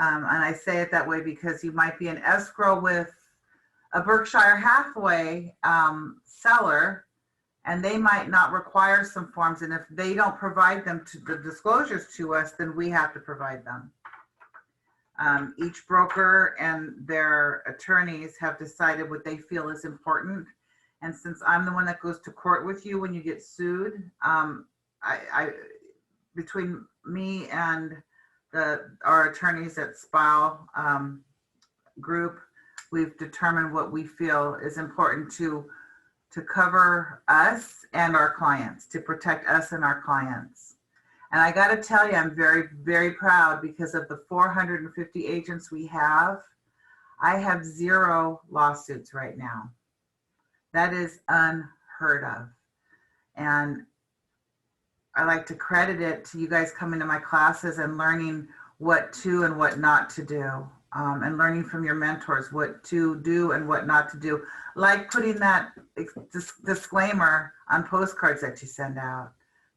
And I say it that way because you might be in escrow with a Berkshire Hathaway seller, and they might not require some forms. And if they don't provide them to the disclosures to us, then we have to provide them. Each broker and their attorneys have decided what they feel is important. And since I'm the one that goes to court with you when you get sued, between me and our attorneys at SPILE group, we've determined what we feel is important to cover us and our clients, to protect us and our clients. And I got to tell you, I'm very, very proud because of the 450 agents we have. I have 0 lawsuits right now. That is unheard of. And I like to credit it to you guys coming to my classes and learning what to and what not to do, and learning from your mentors what to do and what not to do, like putting that disclaimer on postcards that you send out.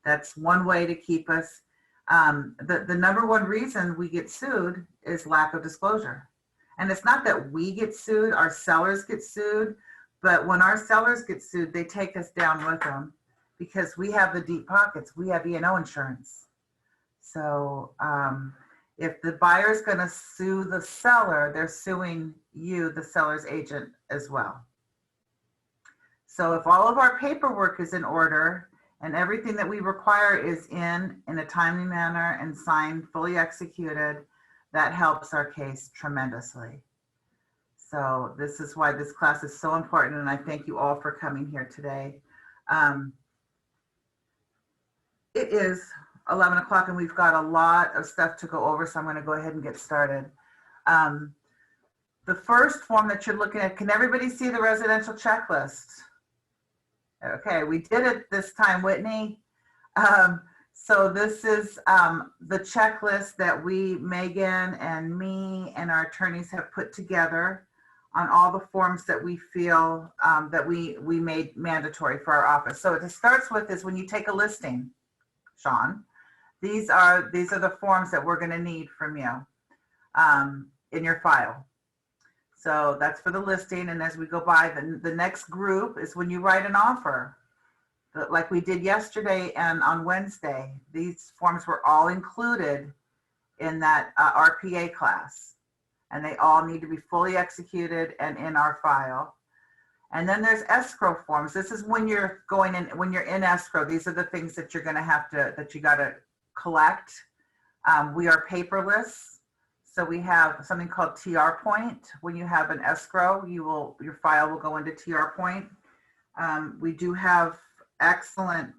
That's one way to keep us. The number one reason we get sued is lack of disclosure. And it's not that we get sued, our sellers get sued, but when our sellers get sued, they take us down with them because we have the deep pockets. We have E&O insurance. So if the buyer's going to sue the seller, they're suing you, the seller's agent, as well. So if all of our paperwork is in order and everything that we require is in a timely manner and signed, fully executed, that helps our case tremendously. So this is why this class is so important, and I thank you all for coming here today. It is 11 o'clock and we've got a lot of stuff to go over, so I'm going to go ahead and get started. The first form that you're looking at, can everybody see the residential checklist? Okay, we did it this time, Whitney. So this is the checklist that we, Megan and me and our attorneys have put together on all the forms that we feel that we made mandatory for our office. So it starts with is when you take a listing, Sean, these are the forms that we're going to need from you in your file. So that's for the listing. And as we go by, the next group is when you write an offer, like we did yesterday and on Wednesday. These forms were all included in that RPA class, and they all need to be fully executed and in our file. And then there's escrow forms. This is when you're going in, when you're in escrow. These are the things that you're going to have to, that you got to collect. We are paperless. So we have something called TR point. When you have an escrow, your file will go into TR point. We do have excellent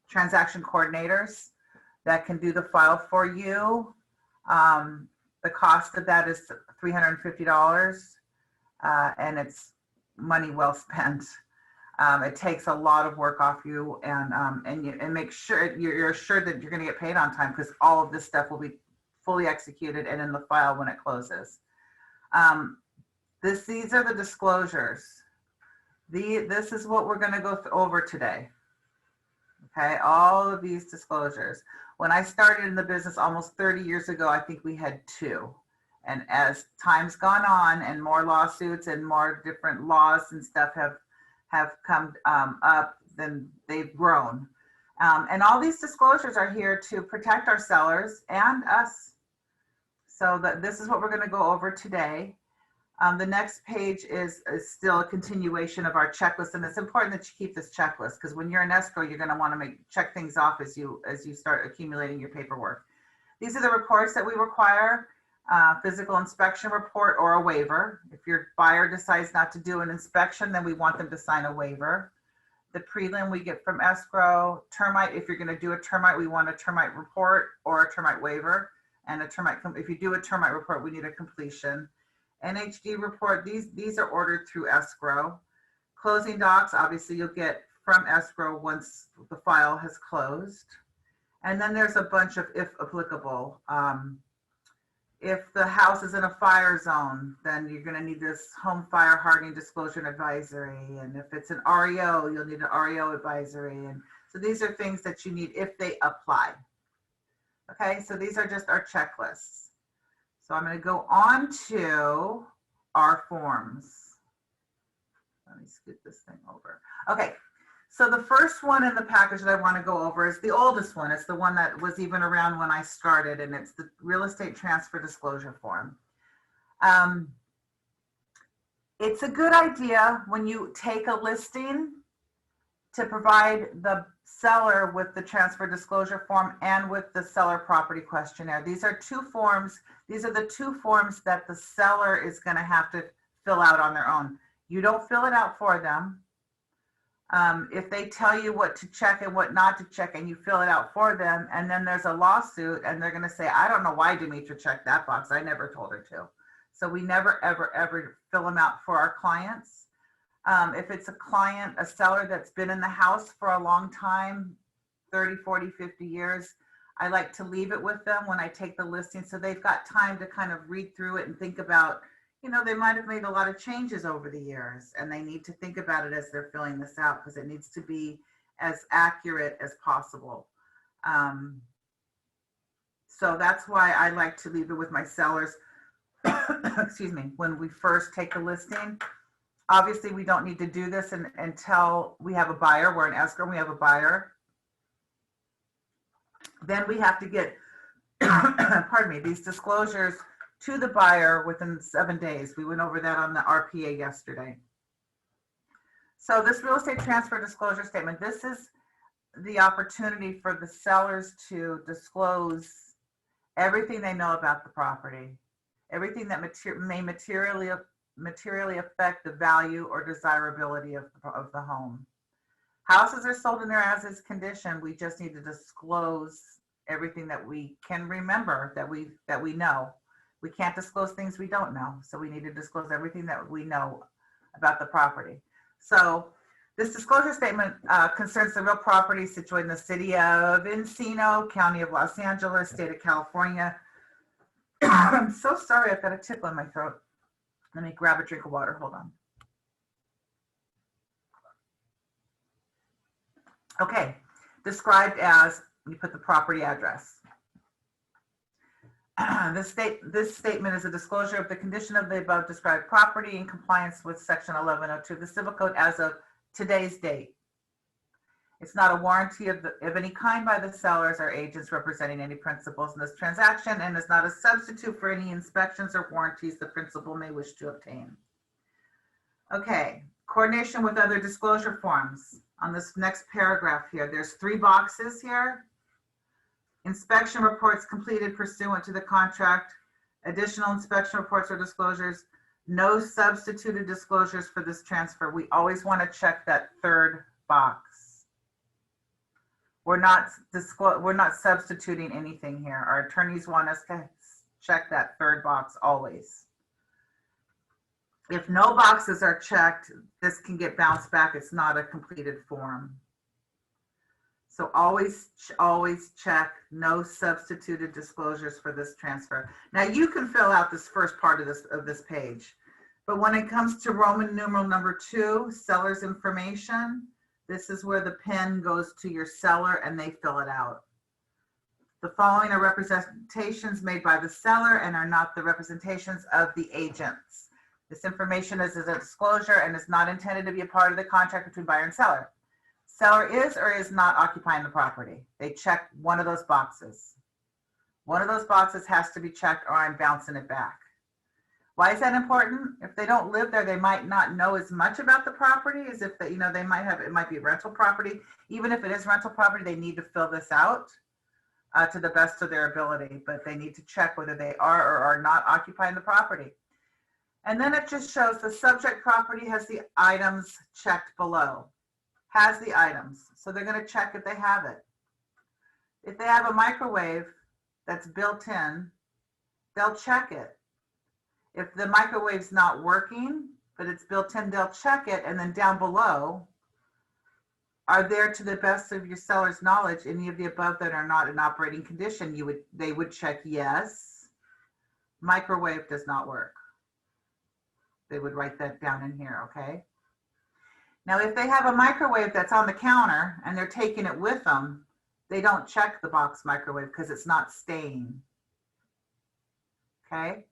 transaction coordinators that can do the file for you. The cost of that is $350, and it's money well spent. It takes a lot of work off you, and make sure you're assured that you're going to get paid on time, because all of this stuff will be fully executed and in the file when it closes. These are the disclosures. This is what we're going to go over today. Okay, all of these disclosures. When I started in the business almost 30 years ago, I think we had 2. And as time's gone on and more lawsuits and more different laws and stuff have come up, then they've grown. And all these disclosures are here to protect our sellers and us. So this is what we're going to go over today. The next page is still a continuation of our checklist, and it's important that you keep this checklist, because when you're in escrow, you're going to want to check things off as you start accumulating your paperwork. These are the reports that we require: physical inspection report or a waiver. If your buyer decides not to do an inspection, then we want them to sign a waiver. The prelim we get from escrow. Termite, if you're going to do a termite, we want a termite report or a termite waiver. And a termite, if you do a termite report, we need a completion. NHD report, these are ordered through escrow. Closing docs, obviously you'll get from escrow once the file has closed. And then there's a bunch of, if applicable, if the house is in a fire zone, then you're going to need this home fire hardening disclosure and advisory. And if it's an REO, you'll need an REO advisory. And so these are things that you need if they apply. Okay, so these are just our checklists. So I'm going to go on to our forms. Let me scoot this thing over. Okay, so the first one in the package that I want to go over is the oldest one. It's the one that was even around when I started, and it's the real estate transfer disclosure form. It's a good idea when you take a listing to provide the seller with the transfer disclosure form and with the seller property questionnaire. These are two forms. These are the two forms that the seller is going to have to fill out on their own. You don't fill it out for them. If they tell you what to check and what not to check, and you fill it out for them, and then there's a lawsuit and they're going to say, I don't know why Demetra checked that box. I never told her to. So we never, ever, ever fill them out for our clients. If it's a client, a seller that's been in the house for a long time, 30, 40, 50 years, I like to leave it with them when I take the listing so they've got time to kind of read through it and think about, you know, they might have made a lot of changes over the years and they need to think about it as they're filling this out because it needs to be as accurate as possible. So that's why I like to leave it with my sellers, excuse me, when we first take a listing. Obviously, we don't need to do this until we have a buyer. We're in escrow and we have a buyer. Then we have to get, pardon me, these disclosures to the buyer within 7 days. We went over that on the RPA yesterday. So this real estate transfer disclosure statement, this is the opportunity for the sellers to disclose everything they know about the property, everything that may materially affect the value or desirability of the home. Houses are sold in their as-is condition. We just need to disclose everything that we can remember, that we know. We can't disclose things we don't know. So we need to disclose everything that we know about the property. So this disclosure statement concerns the real property situated in the city of Encino, County of Los Angeles, state of California. I'm so sorry, I've got a tickle in my throat. Let me grab a drink of water, hold on. Okay, described as, you put the property address. This statement is a disclosure of the condition of the above described property in compliance with section 1102 of the Civil Code as of today's date. It's not a warranty of any kind by the sellers or agents representing any principals in this transaction and is not a substitute for any inspections or warranties the principal may wish to obtain. Okay, coordination with other disclosure forms. On this next paragraph here, there's 3 boxes here. Inspection reports completed pursuant to the contract, additional inspection reports or disclosures, no substituted disclosures for this transfer. We always want to check that 3rd box. We're not substituting anything here. Our attorneys want us to check that 3rd box always. If no boxes are checked, this can get bounced back. It's not a completed form. So always check no substituted disclosures for this transfer. Now you can fill out this first part of this page, but when it comes to Roman numeral number 2, seller's information, this is where the pen goes to your seller and they fill it out. The following are representations made by the seller and are not the representations of the agents. This information is a disclosure and is not intended to be a part of the contract between buyer and seller. Seller is or is not occupying the property. They check one of those boxes. One of those boxes has to be checked or I'm bouncing it back. Why is that important? If they don't live there, they might not know as much about the property as if they, they might have, it might be rental property. Even if it is rental property, they need to fill this out to the best of their ability, but they need to check whether they are or are not occupying the property. And then it just shows the subject property has the items checked below. Has the items. So they're going to check if they have it. If they have a microwave that's built in, they'll check it. If the microwave's not working, but it's built in, they'll check it. And then down below, are there, to the best of your seller's knowledge, any of the above that are not in operating condition? They would check yes. Microwave does not work. They would write that down in here, okay? Now, if they have a microwave that's on the counter and they're taking it with them, they don't check the box microwave because it's not staying. okay?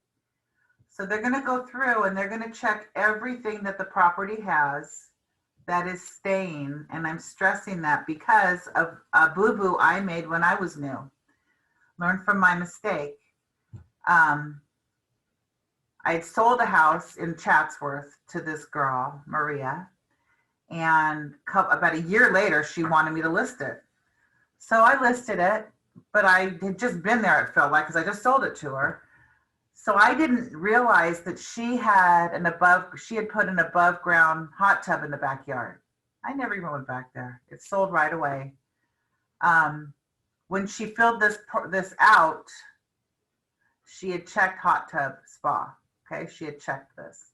So they're gonna go through and they're gonna check everything that the property has that is staying. And I'm stressing that because of a boo-boo I made when I was new. Learn from my mistake. I had sold a house in Chatsworth to this girl, Maria, and about a year later, she wanted me to list it. So I listed it, but I had just been there, it felt like, because I just sold it to her. So I didn't realize that she had put an above ground hot tub in the backyard. I never even went back there. It sold right away. When she filled this out, she had checked hot tub spa. Okay, she had checked this.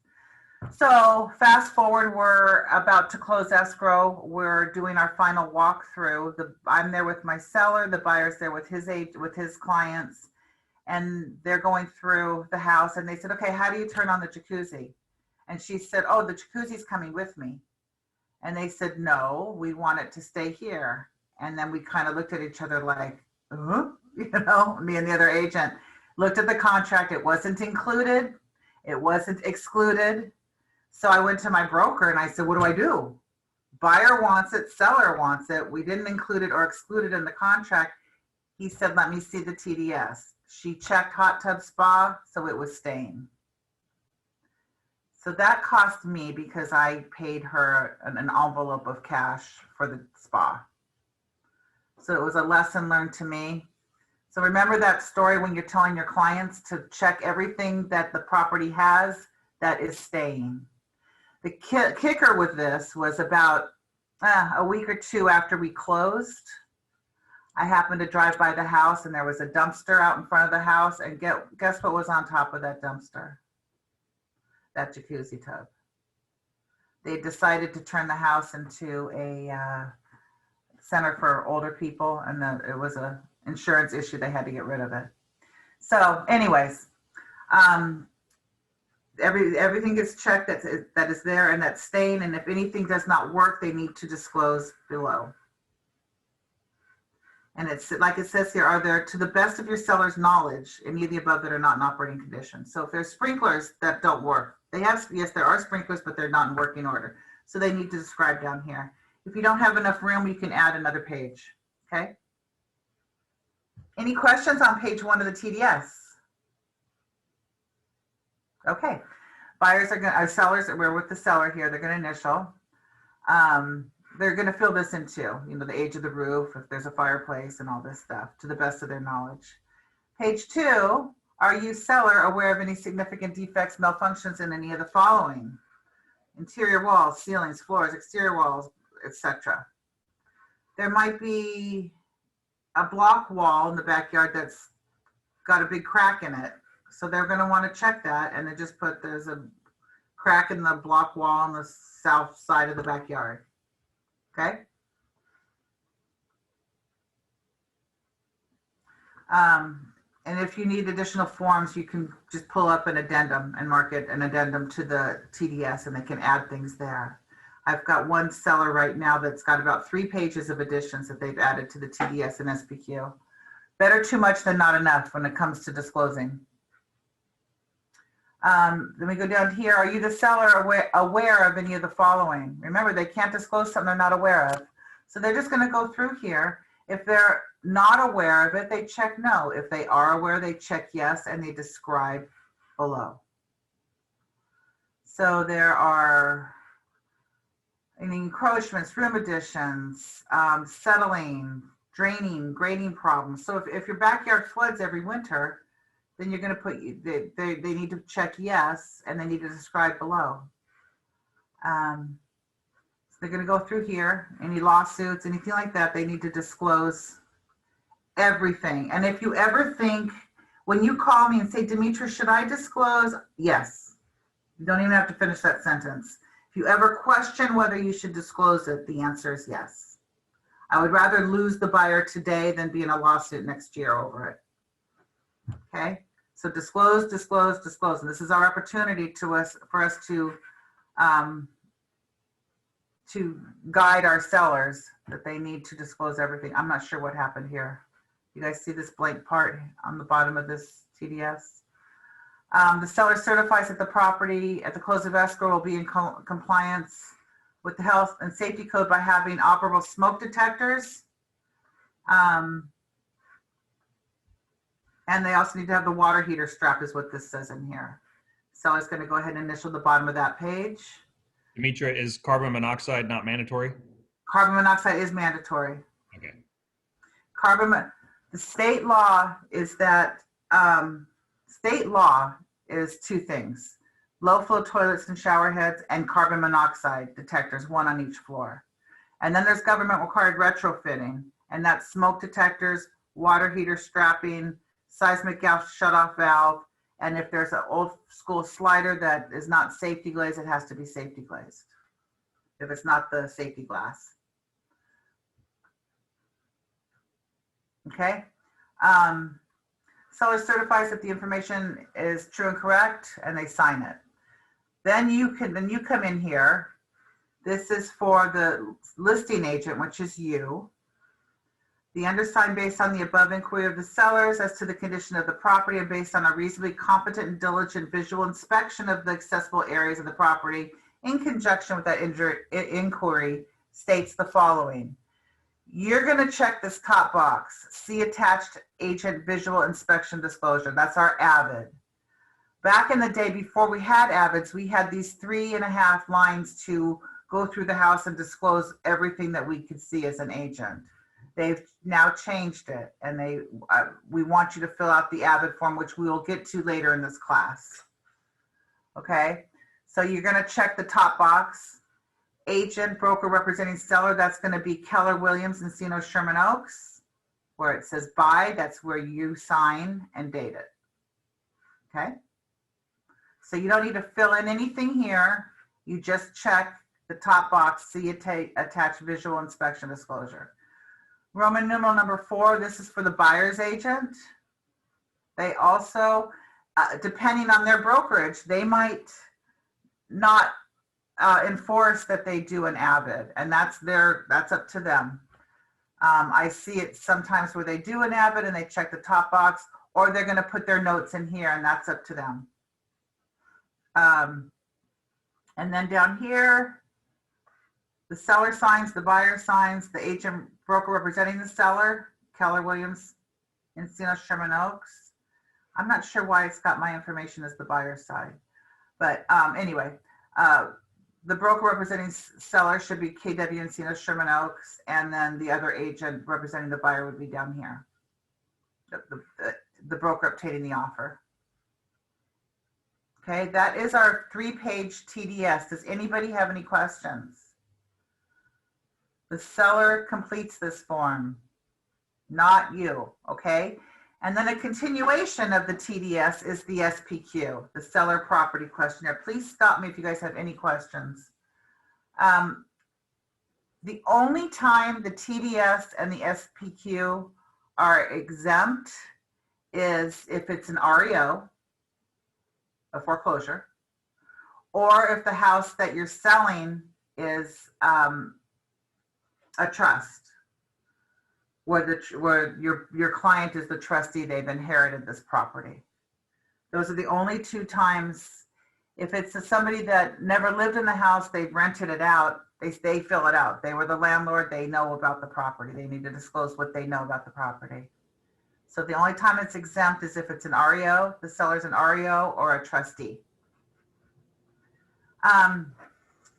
So fast forward, we're about to close escrow. We're doing our final walkthrough. I'm there with my seller. The buyer's there with his clients, and they're going through the house. And they said, "Okay, how do you turn on the jacuzzi?" And she said, "Oh, the jacuzzi's coming with me." And they said, "No, we want it to stay here." And then we kind of looked at each other like, me and the other agent looked at the contract. It wasn't included. It wasn't excluded. So I went to my broker and I said, "What do I do? Buyer wants it, seller wants it. We didn't include it or exclude it in the contract." He said, "Let me see the TDS." She checked hot tub spa, so it was staying. So that cost me because I paid her an envelope of cash for the spa. So it was a lesson learned to me. So remember that story when you're telling your clients to check everything that the property has that is staying. The kicker with this was about a week or two after we closed. I happened to drive by the house and there was a dumpster out in front of the house, and guess what was on top of that dumpster? That jacuzzi tub. They decided to turn the house into a center for older people, and it was an insurance issue. They had to get rid of it. So anyways, everything gets checked that is there and that's staying, and if anything does not work, they need to disclose below. And it's like it says here, are there, to the best of your seller's knowledge, any of the above that are not in operating condition? So if there's sprinklers that don't work, yes, there are sprinklers, but they're not in working order. So they need to describe down here. If you don't have enough room, you can add another page, okay? Any questions on page 1 of the TDS? Okay, sellers, we're with the seller here, they're gonna initial. They're gonna fill this in too, the age of the roof, if there's a fireplace and all this stuff, to the best of their knowledge. Page 2, are you, seller, aware of any significant defects, malfunctions in any of the following? Interior walls, ceilings, floors, exterior walls, etc. There might be a block wall in the backyard that's got a big crack in it. So they're going to want to check that, and they just put there's a crack in the block wall on the south side of the backyard. Okay. And if you need additional forms, you can just pull up an addendum and mark it an addendum to the TDS, and they can add things there. I've got one seller right now that's got about 3 pages of additions that they've added to the TDS and SPQ. Better too much than not enough when it comes to disclosing. Then we go down here. Are you, the seller, aware of any of the following? Remember, they can't disclose something they're not aware of. So they're just going to go through here. If they're not aware of it, they check no. If they are aware, they check yes, and they describe below. So there are any encroachments, room additions, settling, draining, grading problems. So if your backyard floods every winter, then you're going to put, they need to check yes, and they need to describe below. So they're going to go through here, any lawsuits, anything like that, they need to disclose everything. And if you ever think, when you call me and say, Demetra, should I disclose? Yes. You don't even have to finish that sentence. If you ever question whether you should disclose it, the answer is yes. I would rather lose the buyer today than be in a lawsuit next year over it. Okay? So disclose, disclose, disclose. And this is our opportunity for us to guide our sellers that they need to disclose everything. I'm not sure what happened here. You guys see this blank part on the bottom of this TDS? The seller certifies that the property at the close of escrow will be in compliance with the health and safety code by having operable smoke detectors. And they also need to have the water heater strap is what this says in here. Seller's going to go ahead and initial the bottom of that page. Demetra, is carbon monoxide not mandatory? Carbon monoxide is mandatory. Okay. The state law is that, state law is two things: low flow toilets and shower heads and carbon monoxide detectors, one on each floor. And then there's government required retrofitting, and that's smoke detectors, water heater strapping, seismic gas shutoff valve, and if there's an old school slider that is not safety glazed, it has to be safety glazed if it's not the safety glass. Okay. Seller certifies that the information is true and correct, and they sign it. Then you come in here. This is for the listing agent, which is you. The undersigned, based on the above inquiry of the sellers as to the condition of the property and based on a reasonably competent and diligent visual inspection of the accessible areas of the property in conjunction with that inquiry, states the following. You're going to check this top box, see attached agent visual inspection disclosure. That's our AVID. Back in the day before we had AVIDs, we had these 3.5 lines to go through the house and disclose everything that we could see as an agent. They've now changed it, and we want you to fill out the AVID form, which we will get to later in this class. Okay, so you're going to check the top box. Agent, broker representing seller, that's going to be Keller Williams, Encino, Sherman Oaks. Where it says buy, that's where you sign and date it. Okay, so you don't need to fill in anything here. You just check the top box, see attached visual inspection disclosure. Roman numeral number 4, this is for the buyer's agent. They also, depending on their brokerage, they might not enforce that they do an AVID, and that's up to them. I see it sometimes where they do an AVID and they check the top box, or they're going to put their notes in here, and that's up to them. And then down here, the seller signs, the buyer signs, the agent broker representing the seller, Keller Williams, Encino, Sherman Oaks. I'm not sure why it's got my information as the buyer's side, but anyway, the broker representing seller should be KW Encino, Sherman Oaks, and then the other agent representing the buyer would be down here. The broker obtaining the offer. Okay, that is our 3-page TDS. Does anybody have any questions? The seller completes this form, not you, okay? And then a continuation of the TDS is the SPQ, the seller property questionnaire. Please stop me if you guys have any questions. The only time the TDS and the SPQ are exempt is if it's an REO, a foreclosure, or if the house that you're selling is a trust, where your client is the trustee, they've inherited this property. Those are the only 2 times. If it's somebody that never lived in the house, they've rented it out, they fill it out. They were the landlord, they know about the property. They need to disclose what they know about the property. So the only time it's exempt is if it's an REO, the seller's an REO or a trustee.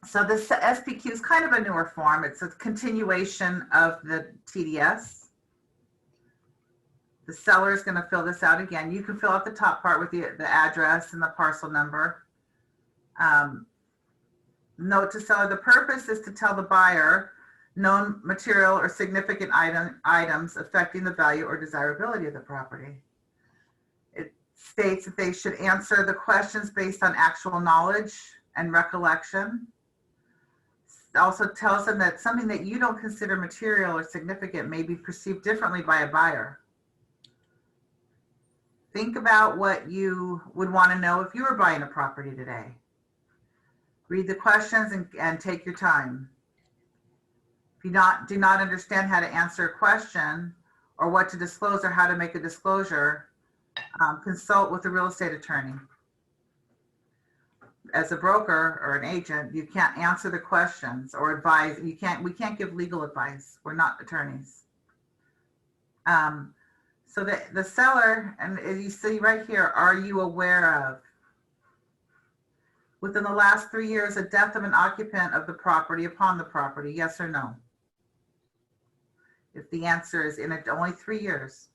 So this SPQ is kind of a newer form. It's a continuation of the TDS. The seller is going to fill this out again. You can fill out the top part with the address and the parcel number. Note to seller, the purpose is to tell the buyer known material or significant items affecting the value or desirability of the property. It states that they should answer the questions based on actual knowledge and recollection. It also tells them that something that you don't consider material or significant may be perceived differently by a buyer. Think about what you would want to know if you were buying a property today. Read the questions and take your time. If you do not understand how to answer a question or what to disclose or how to make a disclosure, consult with a real estate attorney. as a broker or an agent, you can't answer the questions or advise. We can't give legal advice. We're not attorneys. So the seller, and you see right here, are you aware of, within the last 3 years, a death of an occupant of the property upon the property, yes or no? If the answer is in only 3 years.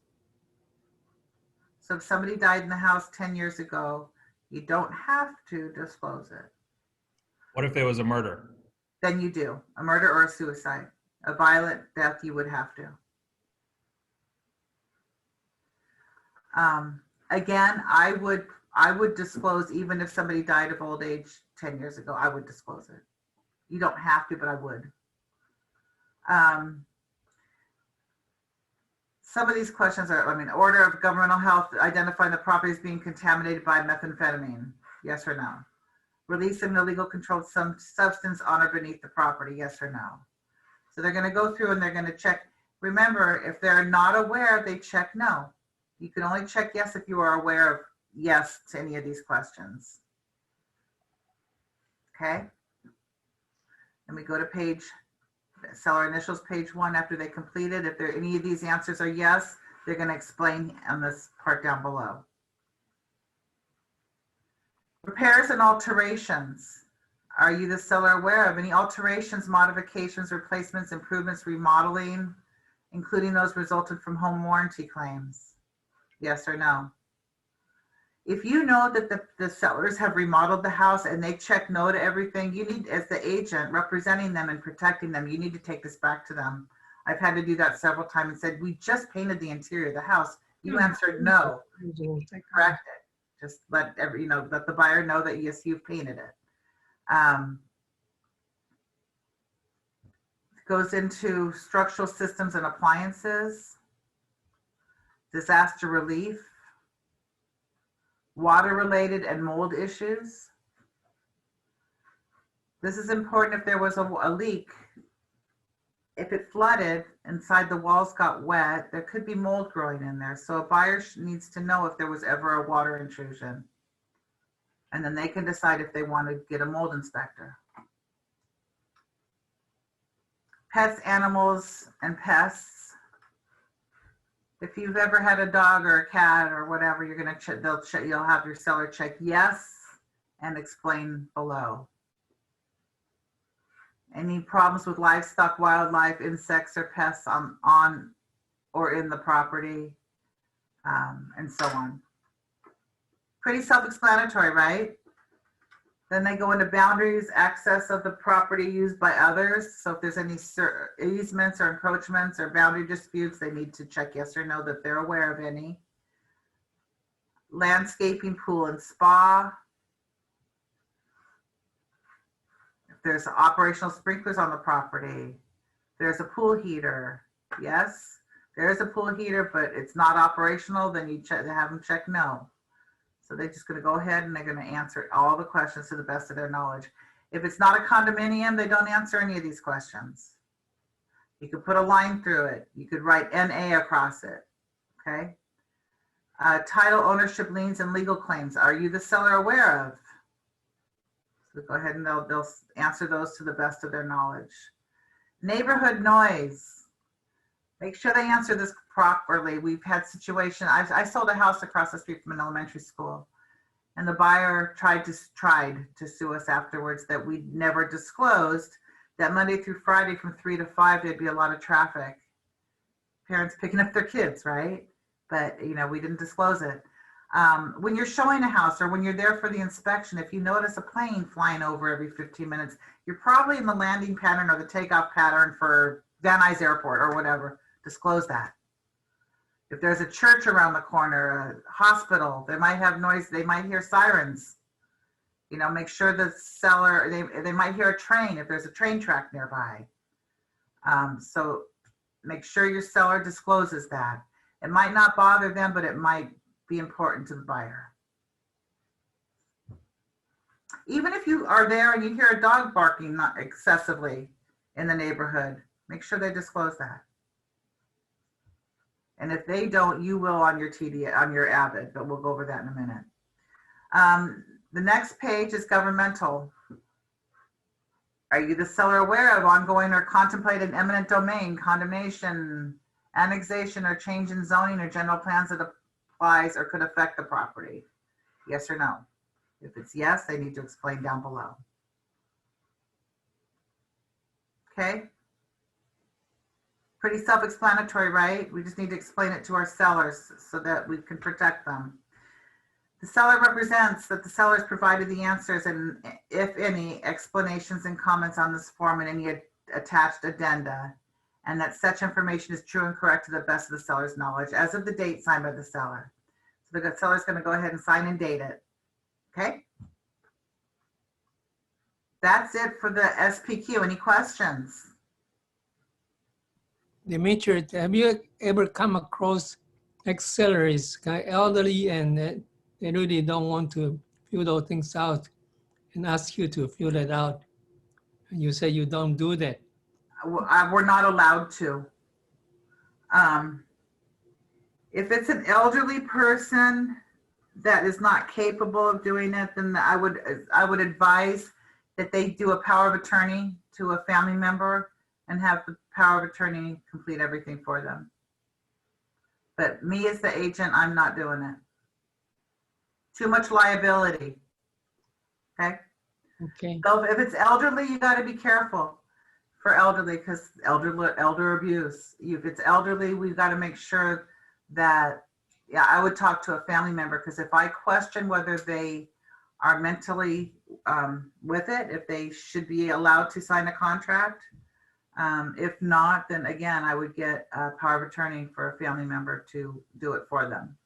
So if somebody died in the house 10 years ago, you don't have to disclose it. What if there was a murder? Then you do. A murder or a suicide. A violent death, you would have to. Again, I would disclose, even if somebody died of old age 10 years ago, I would disclose it. You don't have to, but I would. Some of these questions are, order of governmental health, identifying the property as being contaminated by methamphetamine, yes or no? Releasing the illegal controlled substance on or beneath the property, yes or no? So they're gonna go through and they're gonna check. Remember, if they're not aware, they check no. You can only check yes if you are aware of yes to any of these questions. Okay? And we go to page, seller initials, page 1 after they completed. If there any of these answers are yes, they're going to explain on this part down below. Repairs and alterations. Are you, the seller, aware of any alterations, modifications, replacements, improvements, remodeling, including those resulted from home warranty claims? Yes or no? If you know that the sellers have remodeled the house and they check no to everything, you need, as the agent representing them and protecting them, you need to take this back to them. I've had to do that several times and said, we just painted the interior of the house. You answered no. Correct it. Just let let the buyer know that yes, you've painted it. Goes into structural systems and appliances, disaster relief, water-related and mold issues. This is important if there was a leak. If it flooded inside, the walls got wet, there could be mold growing in there. So a buyer needs to know if there was ever a water intrusion. And then they can decide if they want to get a mold inspector. Pets, animals, and pests. If you've ever had a dog or a cat or whatever, you're gonna check. You'll have your seller check yes and explain below. Any problems with livestock, wildlife, insects, or pests on or in the property, and so on. Pretty self-explanatory, right? Then they go into boundaries, access of the property used by others. So if there's any easements or encroachments or boundary disputes, they need to check yes or no that they're aware of any. Landscaping, pool, and spa. If there's operational sprinklers on the property, there's a pool heater. Yes, there's a pool heater, but it's not operational, then you check, have them check no. So they're just going to go ahead and they're going to answer all the questions to the best of their knowledge. If it's not a condominium, they don't answer any of these questions. You could put a line through it. You could write NA across it. Okay. Title, ownership, liens, and legal claims. Are you, the seller, aware of? So go ahead and they'll answer those to the best of their knowledge. Neighborhood noise. Make sure they answer this properly. We've had situations. I sold a house across the street from an elementary school, and the buyer tried to sue us afterwards that we never disclosed that Monday through Friday from 3 to 5 there'd be a lot of traffic. Parents picking up their kids, right? But we didn't disclose it. When you're showing a house or when you're there for the inspection, if you notice a plane flying over every 15 minutes, you're probably in the landing pattern or the takeoff pattern for Van Nuys Airport or whatever. Disclose that. If there's a church around the corner, a hospital, they might have noise, they might hear sirens. Make sure the seller, they might hear a train if there's a train track nearby. So make sure your seller discloses that. It might not bother them, but it might be important to the buyer. Even if you are there and you hear a dog barking not excessively in the neighborhood, make sure they disclose that. And if they don't, you will on your TD, on your Avid, but we'll go over that in a minute. The next page is governmental. Are you, the seller, aware of ongoing or contemplated eminent domain, condemnation, annexation, or change in zoning or general plans that applies or could affect the property? Yes or no? If it's yes, they need to explain down below. Okay? Pretty self-explanatory, right? We just need to explain it to our sellers so that we can protect them. The seller represents that the seller has provided the answers and, if any, explanations and comments on this form and any attached addenda, and that such information is true and correct to the best of the seller's knowledge as of the date signed by the seller. So the seller's going to go ahead and sign and date it. Okay? That's it for the SPQ. Any questions? Demetra, have you ever come across ex-sellers, elderly, and they really don't want to fill those things out and ask you to fill it out? And you say you don't do that. We're not allowed to. If it's an elderly person that is not capable of doing it, then I would advise that they do a power of attorney to a family member and have the power of attorney complete everything for them. But me as the agent, I'm not doing it. Too much liability. Okay. Okay. So if it's elderly, you got to be careful for elderly, because elder abuse. If it's elderly, we've got to make sure that, yeah, I would talk to a family member, because if I question whether they are mentally with it, if they should be allowed to sign a contract. If not, then again, I would get a power of attorney for a family member to do it for them.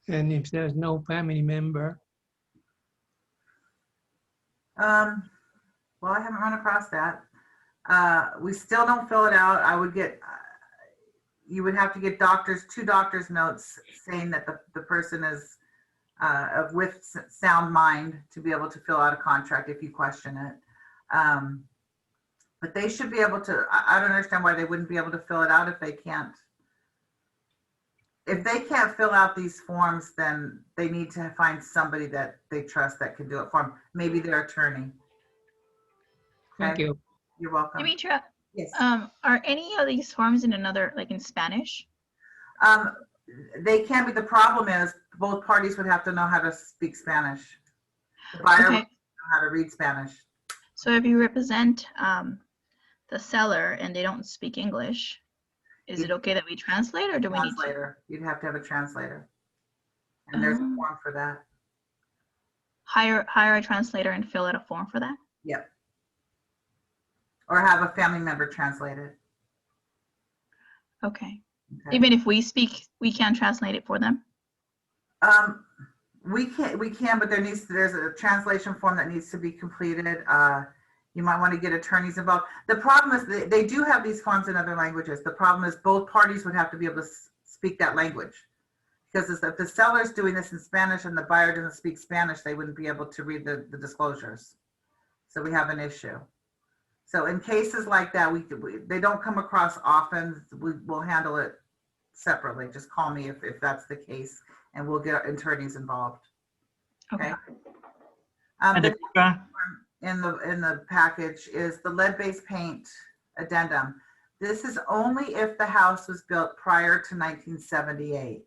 And if there's no family member? Well, I haven't run across that. We still don't fill it out. I would get, you would have to get two doctor's notes saying that the person is with sound mind to be able to fill out a contract if you question it. But they should be able to, I don't understand why they wouldn't be able to fill it out if they can't. If they can't fill out these forms, then they need to find somebody that they trust that can do it for them. Maybe their attorney. Thank Okay? you. You're welcome. Demetra, Yes. are any of these forms in another, like in Spanish? They can be. The problem is both parties would have to know how to speak Spanish. The buyer would Okay. know how to read Spanish. So if you represent the seller and they don't speak English, is it okay that we translate, or do we need to? Translator. You'd have to have a translator. And there's a Oh. form for that. Hire a translator and fill out a form for that? Yep. Or have a family member translate it. Okay. Okay. Even if we speak, we can't translate it for them? We can, but there's a translation form that needs to be completed. You might want to get attorneys involved. The problem is they do have these forms in other languages. The problem is both parties would have to be able to speak that language. Because if the seller's doing this in Spanish and the buyer doesn't speak Spanish, they wouldn't be able to read the disclosures. So we have an issue. So in cases like that, they don't come across often. We'll handle it separately. Just call me if that's the case, and we'll get attorneys involved. Okay. The in the package is the lead-based paint addendum. This is only if the house was built prior to 1978.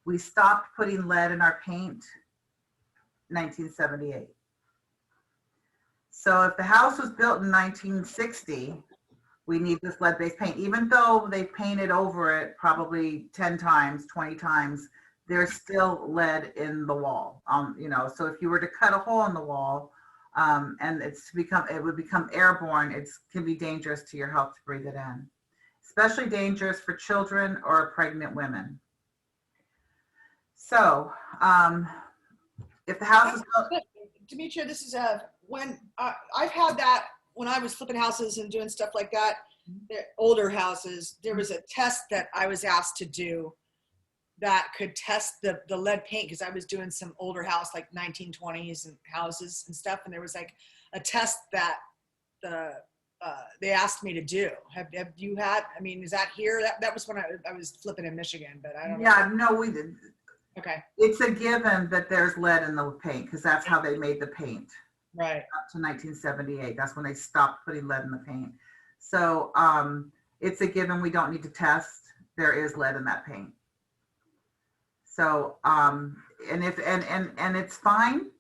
We stopped putting lead in our paint 1978. So if the house was built in 1960, we need this lead-based paint. Even though they painted over it probably 10 times, 20 times, there's still lead in the wall. So if you were to cut a hole in the wall, and it would become airborne, it can be dangerous to your health to breathe it in. Especially dangerous for children or pregnant women. So, if the house is built, Demetra, this is when I've had that when I was flipping houses and doing stuff like that, older houses, there was a test that I was asked to do that could test the lead paint, because I was doing some older house, like 1920s and houses and stuff. And there was like a test that they asked me to do. Have you had, I mean, is that here? That was when I was flipping in Michigan, but I don't know. Yeah, no, we did. Okay, It's a given that there's lead in the paint because that's how they made the paint right. up to 1978. That's when they stopped putting lead in the paint. So it's a given we don't need to test. There is lead in that paint. So and it's fine,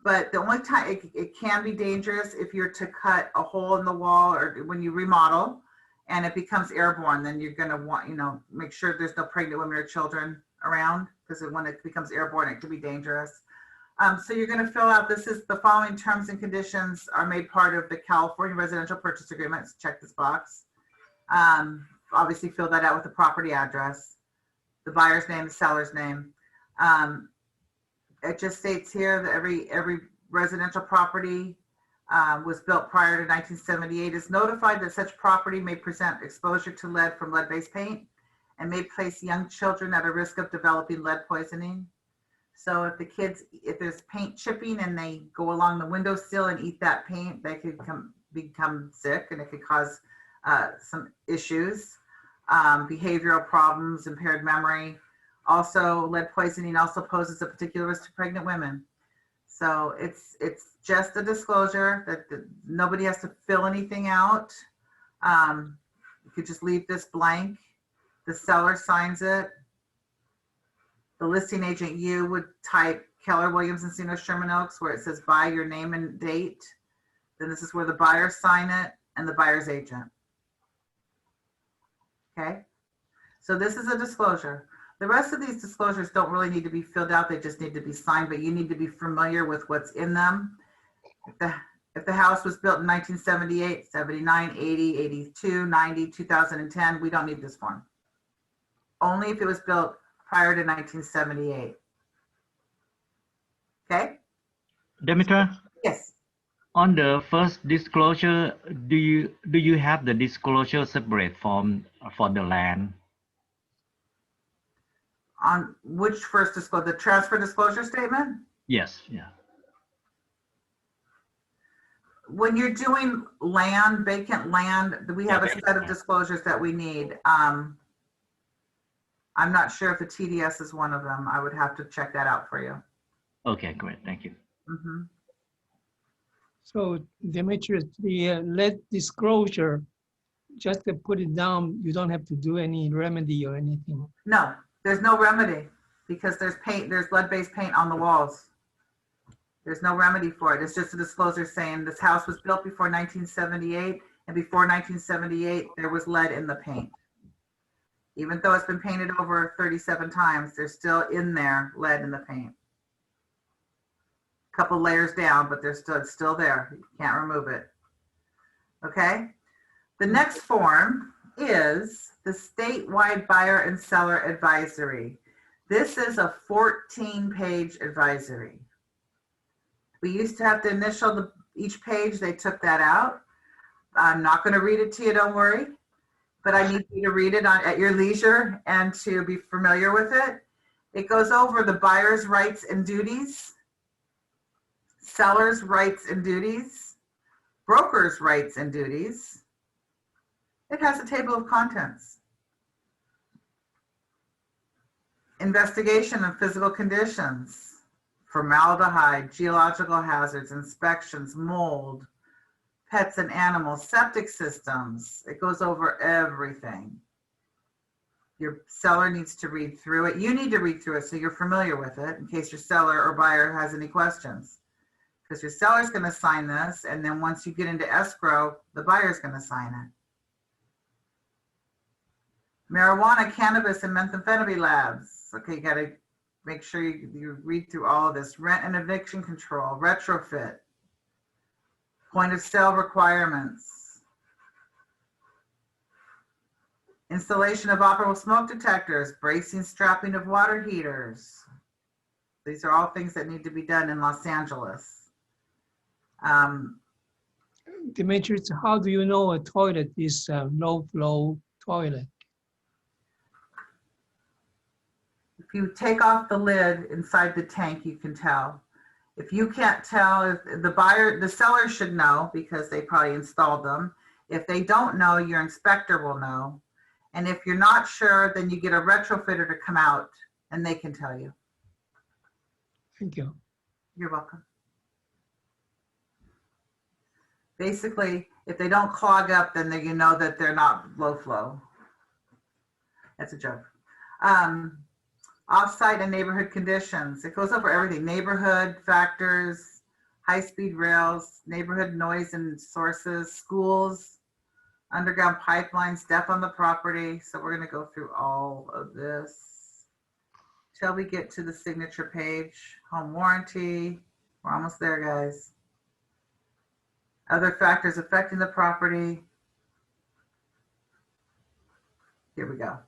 but the only time it can be dangerous if you're to cut a hole in the wall or when you remodel and it becomes airborne, then you're going to want, make sure there's no pregnant women or children around, because when it becomes airborne, it can be dangerous. So you're going to fill out, the following terms and conditions are made part of the California Residential Purchase Agreements. Check this box. Obviously fill that out with the property address, the buyer's name, the seller's name. It just states here that every residential property was built prior to 1978 is notified that such property may present exposure to lead from lead-based paint and may place young children at a risk of developing lead poisoning. So if there's paint chipping and they go along the windowsill and eat that paint, they could become sick, and it could cause some issues, behavioral problems, impaired memory. Also, lead poisoning also poses a particular risk to pregnant women. So it's just a disclosure that nobody has to fill anything out. You could just leave this blank. The seller signs it. The listing agent, you would type Keller Williams Encino Sherman Oaks where it says buy your name and date. Then this is where the buyers sign it and the buyer's agent. Okay, so this is a disclosure. The rest of these disclosures don't really need to be filled out. They just need to be signed, but you need to be familiar with what's in them. If the house was built in 1978, 79, 80, 82, 90, 2010, we don't need this form. Only if it was built prior to 1978. Okay? Demetra, Yes. on the first disclosure, do you have the disclosure separate form for the land? On which first disclosure? The transfer disclosure statement? Yes, yeah. When you're doing land, vacant land, we have a set of disclosures that we need. I'm not sure if the TDS is one of them. I would have to check that out for you. Okay, great, thank you. Mm-hmm. So Demetra, the lead disclosure, just to put it down, you don't have to do any remedy or anything. No, there's no remedy because there's lead-based paint on the walls. There's no remedy for it. It's just a disclosure saying this house was built before 1978, and before 1978, there was lead in the paint. Even though it's been painted over 37 times, there's still in there lead in the paint. A couple layers down, but it's still there. You can't remove it. Okay? The next form is the statewide buyer and seller advisory. This is a 14-page advisory. We used to have to initial each page. They took that out. I'm not going to read it to you, don't worry. But I need you to read it at your leisure and to be familiar with it. It goes over the buyer's rights and duties, seller's rights and duties, broker's rights and duties. It has a table of contents. Investigation of physical conditions, formaldehyde, geological hazards, inspections, mold, pets and animals, septic systems. It goes over everything. Your seller needs to read through it. You need to read through it so you're familiar with it in case your seller or buyer has any questions. Because your seller's going to sign this, and then once you get into escrow, the buyer's going to sign it. Marijuana, cannabis, and methamphetamine labs. Okay, you got to make sure you read through all of this. Rent and eviction control, retrofit, point of sale requirements, installation of operable smoke detectors, bracing, strapping of water heaters. These are all things that need to be done in Los Angeles. Demetrius, how do you know a toilet is a low flow toilet? If you take off the lid inside the tank, you can tell. If you can't tell, if the seller should know because they probably installed them. If they don't know, your inspector will know. And if you're not sure, then you get a retrofitter to come out and they can tell you. Thank you. You're welcome. Basically, if they don't clog up, then you know that they're not low flow. That's a joke. Off-site and neighborhood conditions. It goes over everything. Neighborhood factors, high-speed rails, neighborhood noise and sources, schools, underground pipelines, depth on the property. So we're going to go through all of this till we get to the signature page. Home warranty. We're almost there, guys. Other factors affecting the property. Here we go.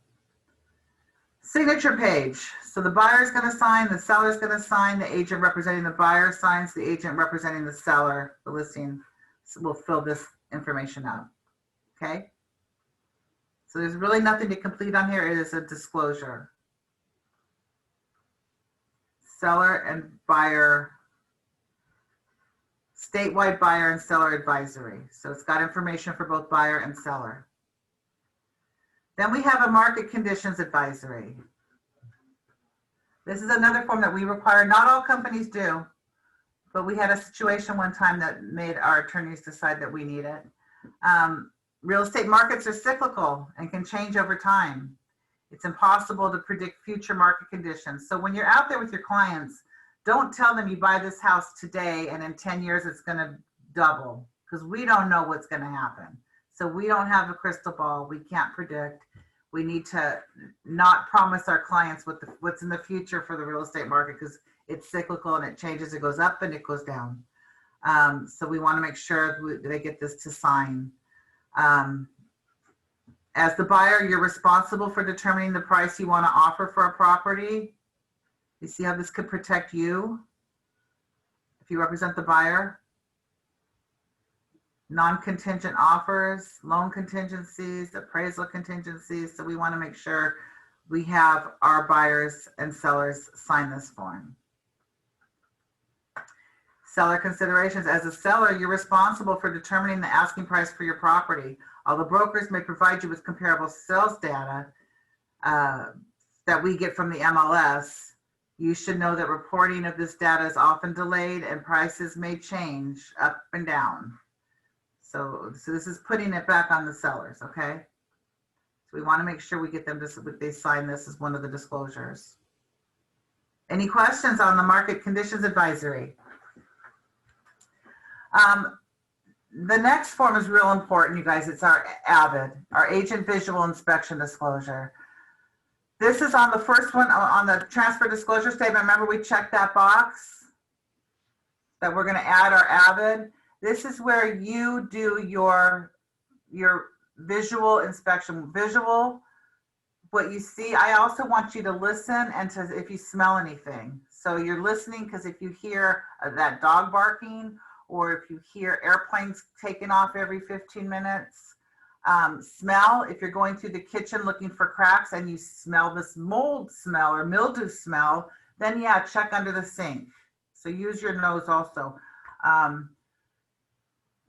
Signature page. So the buyer's going to sign, the seller's going to sign, the agent representing the buyer signs, the agent representing the seller, the listing will fill this information out. Okay? So there's really nothing to complete on here. It is a disclosure. Seller and buyer, statewide buyer and seller advisory. So it's got information for both buyer and seller. Then we have a market conditions advisory. This is another form that we require. Not all companies do, but we had a situation one time that made our attorneys decide that we need it. Real estate markets are cyclical and can change over time. It's impossible to predict future market conditions. So when you're out there with your clients, don't tell them you buy this house today and in 10 years it's going to double, because we don't know what's going to happen. So we don't have a crystal ball. We can't predict. We need to not promise our clients what's in the future for the real estate market, because it's cyclical and it changes. It goes up and it goes down. So we want to make sure they get this to sign. As the buyer, you're responsible for determining the price you want to offer for a property. You see how this could protect you if you represent the buyer? Non-contingent offers, loan contingencies, appraisal contingencies. So we want to make sure we have our buyers and sellers sign this form. Seller considerations. As a seller, you're responsible for determining the asking price for your property. Although brokers may provide you with comparable sales data that we get from the MLS, you should know that reporting of this data is often delayed and prices may change up and down. So this is putting it back on the sellers, okay? So we want to make sure we get them to, they sign this as one of the disclosures. Any questions on the market conditions advisory? The next form is real important, you guys. It's our AVID, our agent visual inspection disclosure. This is on the first one on the transfer disclosure statement. Remember we checked that box that we're going to add our AVID. This is where you do your visual inspection. Visual, what you see. I also want you to listen and to if you smell anything. So you're listening because if you hear that dog barking, or if you hear airplanes taking off every 15 minutes, smell, if you're going through the kitchen looking for cracks and you smell this mold smell or mildew smell, then yeah, check under the sink. So use your nose also.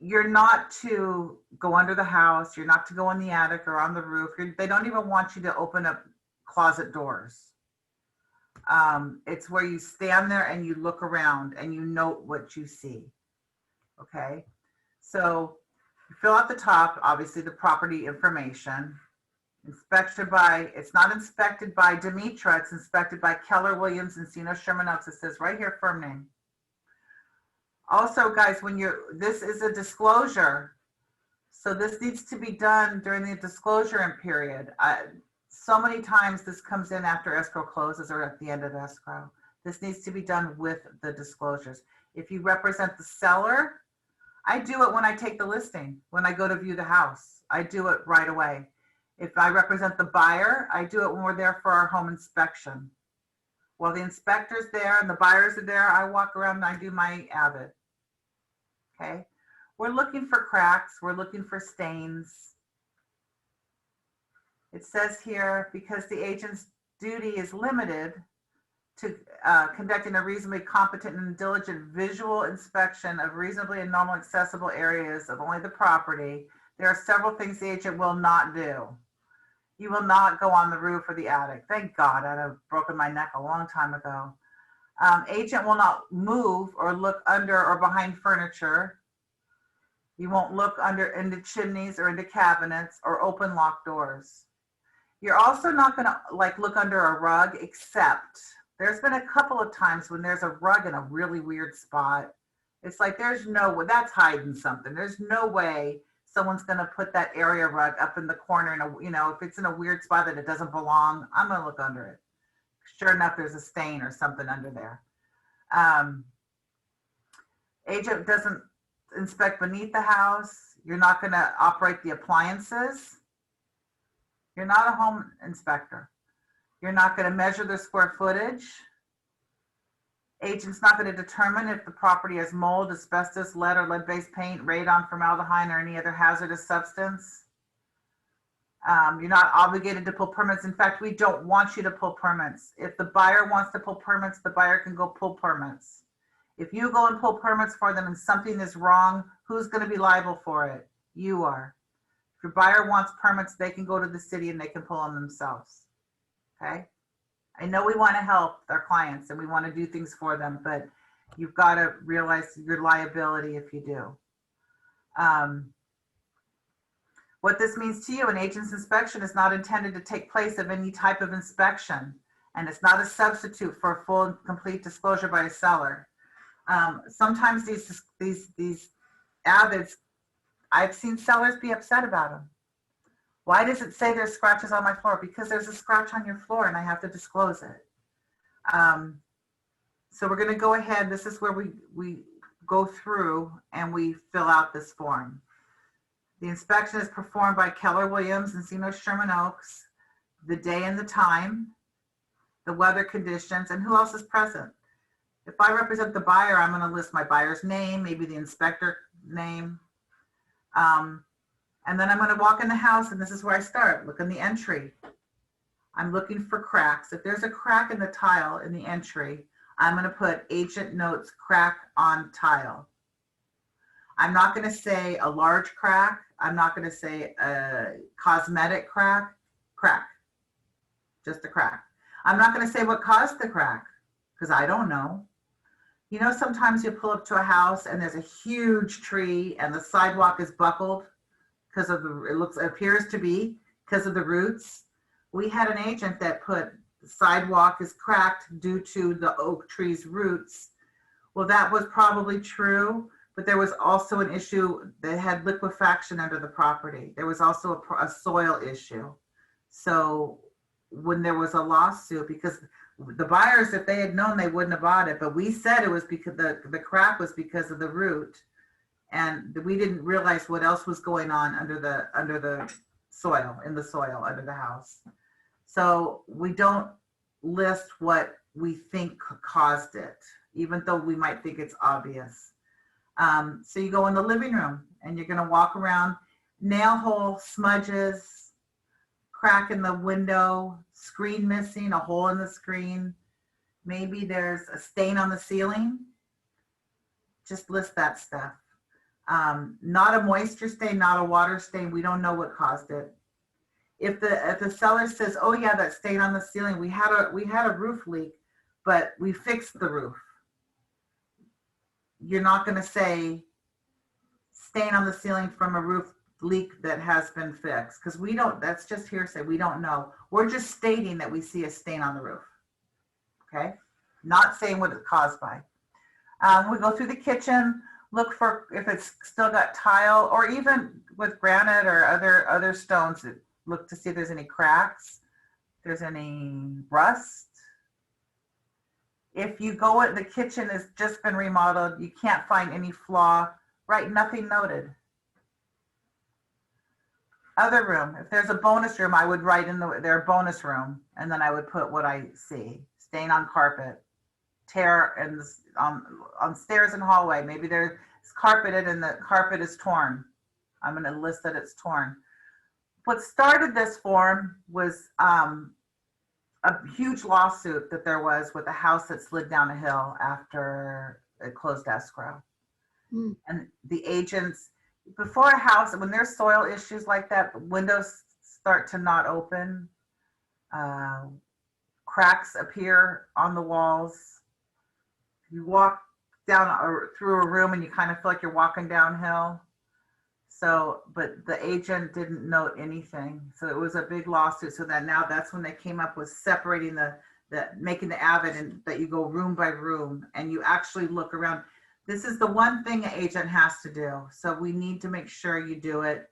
You're not to go under the house. You're not to go in the attic or on the roof. They don't even want you to open up closet doors. It's where you stand there and you look around and you note what you see. Okay, so you fill out the top, obviously the property information. Inspection by, it's not inspected by Demetra, it's inspected by Keller Williams and Encino Sherman Oaks. It says right here, firm name. Also, guys, when this is a disclosure, so this needs to be done during the disclosure period. So many times this comes in after escrow closes or at the end of escrow. This needs to be done with the disclosures. If you represent the seller, I do it when I take the listing, when I go to view the house. I do it right away. If I represent the buyer, I do it when we're there for our home inspection. While the inspector's there and the buyers are there, I walk around and I do my AVID. Okay? We're looking for cracks. We're looking for stains. It says here, because the agent's duty is limited to conducting a reasonably competent and diligent visual inspection of reasonably and normal accessible areas of only the property, there are several things the agent will not do. You will not go on the roof or the attic. Thank God, I'd have broken my neck a long time ago. Agent will not move or look under or behind furniture. You won't look into chimneys or into cabinets or open locked doors. You're also not going to like look under a rug, except there's been a couple of times when there's a rug in a really weird spot. It's like there's no way, that's hiding something. There's no way someone's going to put that area rug up in the corner. If it's in a weird spot that it doesn't belong, I'm going to look under it. Sure enough, there's a stain or something under there. Agent doesn't inspect beneath the house. You're not going to operate the appliances. You're not a home inspector. You're not going to measure the square footage. Agent's not going to determine if the property has mold, asbestos, lead or lead-based paint, radon, formaldehyde, or any other hazardous substance. You're not obligated to pull permits. In fact, we don't want you to pull permits. If the buyer wants to pull permits, the buyer can go pull permits. If you go and pull permits for them and something is wrong, who's going to be liable for it? You are. If your buyer wants permits, they can go to the city and they can pull them themselves. Okay? I know we want to help our clients and we want to do things for them, but you've got to realize your liability if you do. What this means to you, an agent's inspection is not intended to take place of any type of inspection, and it's not a substitute for a full and complete disclosure by a seller. Sometimes these avids, I've seen sellers be upset about them. Why does it say there's scratches on my floor? Because there's a scratch on your floor and I have to disclose it. So we're going to go ahead. This is where we go through and we fill out this form. The inspection is performed by Keller Williams and Encino Sherman Oaks, the day and the time, the weather conditions, and who else is present. If I represent the buyer, I'm going to list my buyer's name, maybe the inspector name. And then I'm going to walk in the house, and this is where I start. Look in the entry. I'm looking for cracks. If there's a crack in the tile in the entry, I'm going to put agent notes crack on tile. I'm not going to say a large crack. I'm not going to say a cosmetic crack. Crack. Just a crack. I'm not going to say what caused the crack because I don't know. You know, sometimes you pull up to a house and there's a huge tree and the sidewalk is buckled because of it appears to be because of the roots. We had an agent that put the sidewalk is cracked due to the oak tree's roots. Well, that was probably true, but there was also an issue that had liquefaction under the property. There was also a soil issue. So when there was a lawsuit, because the buyers, if they had known, they wouldn't have bought it, but we said it was because the crack was because of the root, and we didn't realize what else was going on under the soil, in the soil under the house. So we don't list what we think caused it, even though we might think it's obvious. So you go in the living room and you're going to walk around, nail hole, smudges, crack in the window, screen missing, a hole in the screen. Maybe there's a stain on the ceiling. Just list that stuff. Not a moisture stain, not a water stain. We don't know what caused it. If the seller says, "Oh yeah, that stain on the ceiling, we had a roof leak, but we fixed the roof," you're not going to say stain on the ceiling from a roof leak that has been fixed, because we don't, that's just hearsay. We don't know. We're just stating that we see a stain on the roof. Okay? Not saying what it's caused by. We go through the kitchen, look for if it's still got tile, or even with granite or other stones, look to see if there's any cracks, if there's any rust. If you go in, the kitchen has just been remodeled, you can't find any flaw, write nothing noted. Other room, if there's a bonus room, I would write in their bonus room, and then I would put what I see. Stain on carpet, tear on stairs and hallway. Maybe there's carpeted and the carpet is torn. I'm going to list that it's torn. What started this form was a huge lawsuit that there was with a house that slid down a hill after it closed escrow. And the agents, before a house, when there's soil issues like that, the windows start to not open, cracks appear on the walls. you walk down or through a room and you kind of feel like you're walking downhill. So, but the agent didn't note anything. So it was a big lawsuit. So that now that's when they came up with separating making the avid and that you go room by room and you actually look around. This is the one thing an agent has to do. So we need to make sure you do it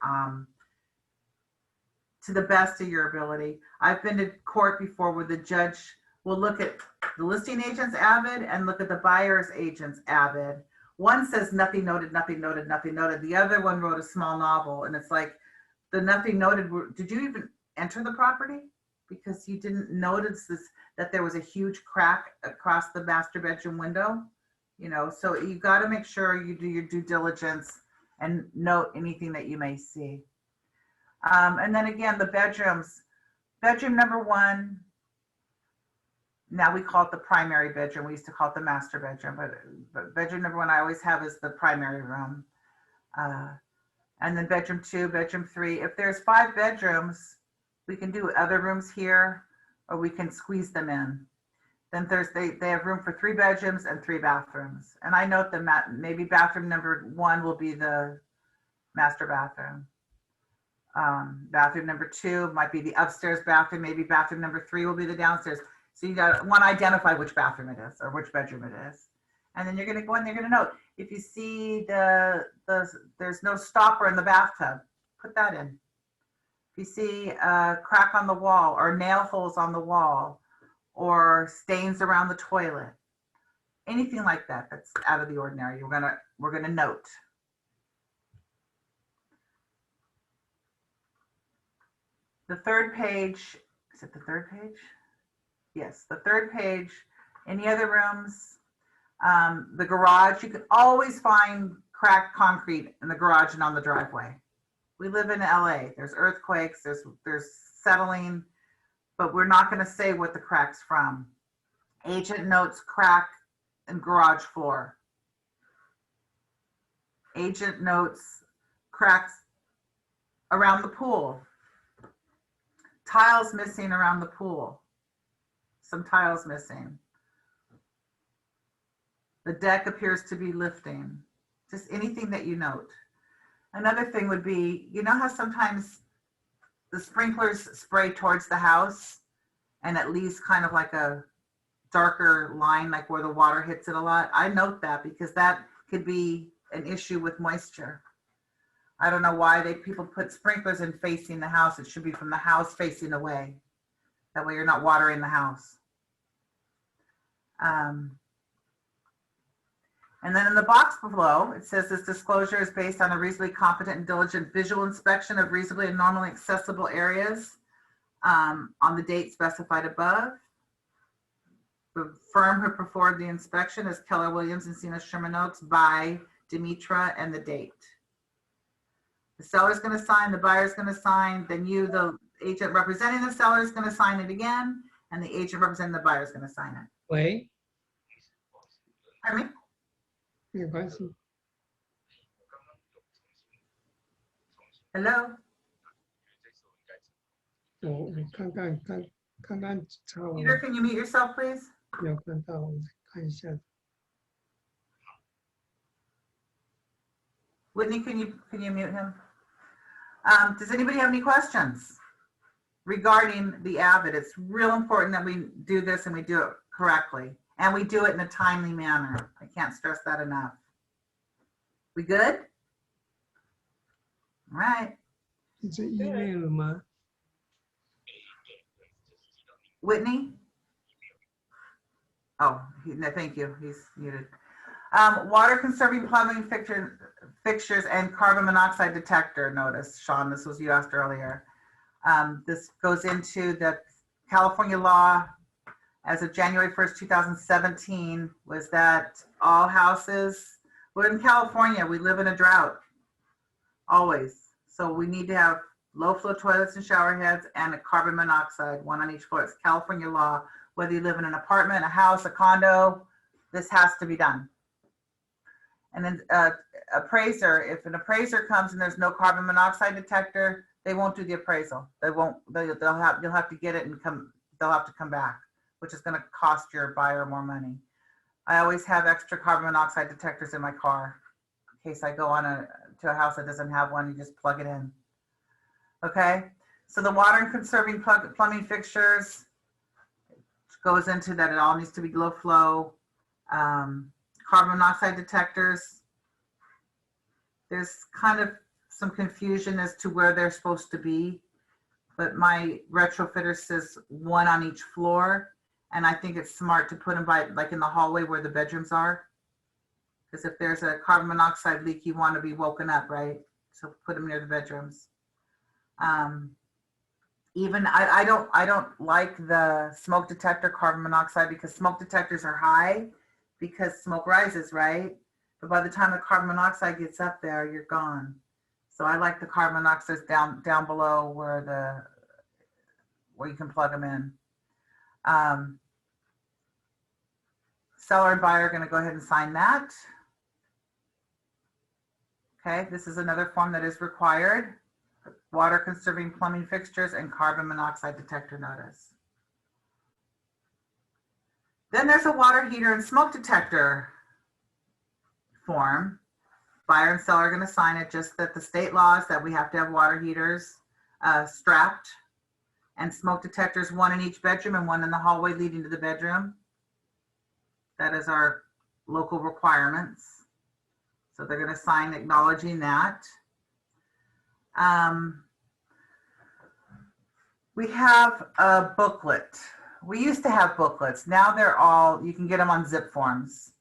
to the best of your ability. I've been to court before where the judge will look at the listing agent's avid and look at the buyer's agent's avid. One says nothing noted, nothing noted, nothing noted. The other one wrote a small novel, and it's like the nothing noted. Did you even enter the property? Because you didn't notice that there was a huge crack across the master bedroom window. You know, so you got to make sure you do your due diligence and note anything that you may see. And then again, the bedrooms. Bedroom number 1. Now we call it the primary bedroom. We used to call it the master bedroom, but bedroom number 1 I always have is the primary room. And then bedroom 2, bedroom 3. If there's 5 bedrooms, we can do other rooms here, or we can squeeze them in. Then they have room for 3 bedrooms and 3 bathrooms. And I note that maybe bathroom number 1 will be the master bathroom. Bathroom number 2 might be the upstairs bathroom. Maybe bathroom number 3 will be the downstairs. So you got to want to identify which bathroom it is or which bedroom it is. And then you're going to go in, you're going to note. If you see there's no stopper in the bathtub, put that in. If you see a crack on the wall or nail holes on the wall or stains around the toilet, anything like that that's out of the ordinary, we're going to note. The third page, is it the third page? Yes, the third page. Any other rooms? The garage, you can always find cracked concrete in the garage and on the driveway. We live in LA. There's earthquakes, there's settling, but we're not going to say what the crack's from. Agent notes crack in garage floor. Agent notes cracks around the pool. Tiles missing around the pool. Some tiles missing. The deck appears to be lifting. Just anything that you note. Another thing would be, you know how sometimes the sprinklers spray towards the house and it leaves kind of like a darker line, like where the water hits it a lot? I note that because that could be an issue with moisture. I don't know why people put sprinklers in facing the house. It should be from the house facing away. That way you're not watering the house. And then in the box below, it says this disclosure is based on a reasonably competent and diligent visual inspection of reasonably and normally accessible areas on the date specified above. The firm who performed the inspection is Keller Williams and Sina Sherman Oaks by Demetra and the date. The seller's going to sign, the buyer's going to sign, then you, the agent representing the seller, is going to sign it again, and the agent representing the buyer is going to sign it. Wait. Pardon me? Hello? 刚刚查我 Peter, can you mute yourself, please? 没有看到，我看一下。 Whitney, can you mute him? Does anybody have any questions regarding the Avid? It's real important that we do this and we do it correctly. And we do it in a timely manner. I can't stress that enough. We good? All right. 是 email 吗？ Whitney? Oh, no, thank you. He's muted. Water conserving plumbing fixtures and carbon monoxide detector notice. Sean, this was you asked earlier. This goes into the California law as of January 1st, 2017, was that all houses, we're in California, we live in a drought, always. So we need to have low flow toilets and shower heads and a carbon monoxide, one on each floor. It's California law. Whether you live in an apartment, a house, a condo, this has to be done. And then appraiser, if an appraiser comes and there's no carbon monoxide detector, they won't do the appraisal. You'll have to get it and they'll have to come back, which is going to cost your buyer more money. I always have extra carbon monoxide detectors in my car in case I go to a house that doesn't have one. You just plug it in. Okay, so the water and conserving plumbing fixtures goes into that. It all needs to be low flow. Carbon monoxide detectors, there's kind of some confusion as to where they're supposed to be, but my retrofitter says one on each floor, and I think it's smart to put them by, like in the hallway where the bedrooms are, because if there's a carbon monoxide leak, you want to be woken up, right? So put them near the bedrooms. Even I don't like the smoke detector carbon monoxide, because smoke detectors are high because smoke rises, right? But by the time the carbon monoxide gets up there, you're gone. So I like the carbon monoxide down below where you can plug them in. Seller and buyer are going to go ahead and sign that. Okay, this is another form that is required. Water conserving plumbing fixtures and carbon monoxide detector notice. Then there's a water heater and smoke detector form. Buyer and seller are going to sign it, just that the state laws that we have to have water heaters strapped and smoke detectors, one in each bedroom and one in the hallway leading to the bedroom. That is our local requirements. So they're going to sign acknowledging that. We have a booklet. We used to have booklets. Now they're all, you can get them on zip forms,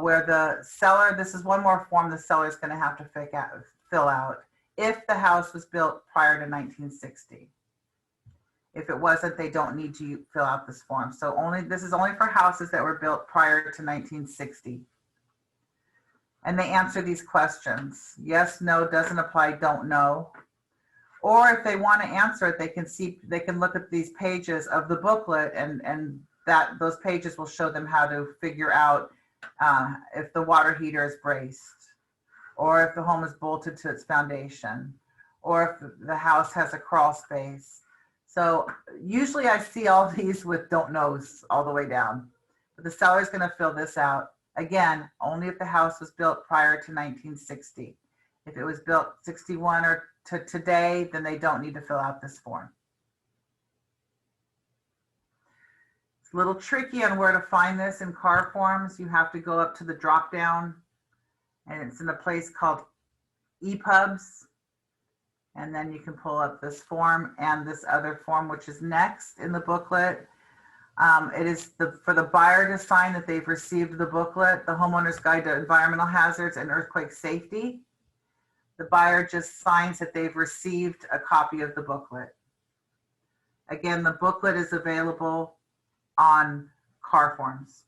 where the seller, this is one more form the seller is going to have to fill out if the house was built prior to 1960. If it wasn't, they don't need to fill out this form. So this is only for houses that were built prior to 1960. And they answer these questions. Yes, no, doesn't apply, don't know. Or if they want to answer it, they can look at these pages of the booklet, and those pages will show them how to figure out if the water heater is braced, or if the home is bolted to its foundation, or if the house has a crawl space. So usually I see all these with don't knows all the way down. But the seller is going to fill this out. Again, only if the house was built prior to 1960. If it was built 61 or to today, then they don't need to fill out this form. It's a little tricky on where to find this in car forms. You have to go up to the drop down, and it's in a place called EPUBs. And then you can pull up this form and this other form, which is next in the booklet. It is for the buyer to sign that they've received the booklet, the Homeowner's Guide to Environmental Hazards and Earthquake Safety. The buyer just signs that they've received a copy of the booklet. Again, the booklet is available on car forms.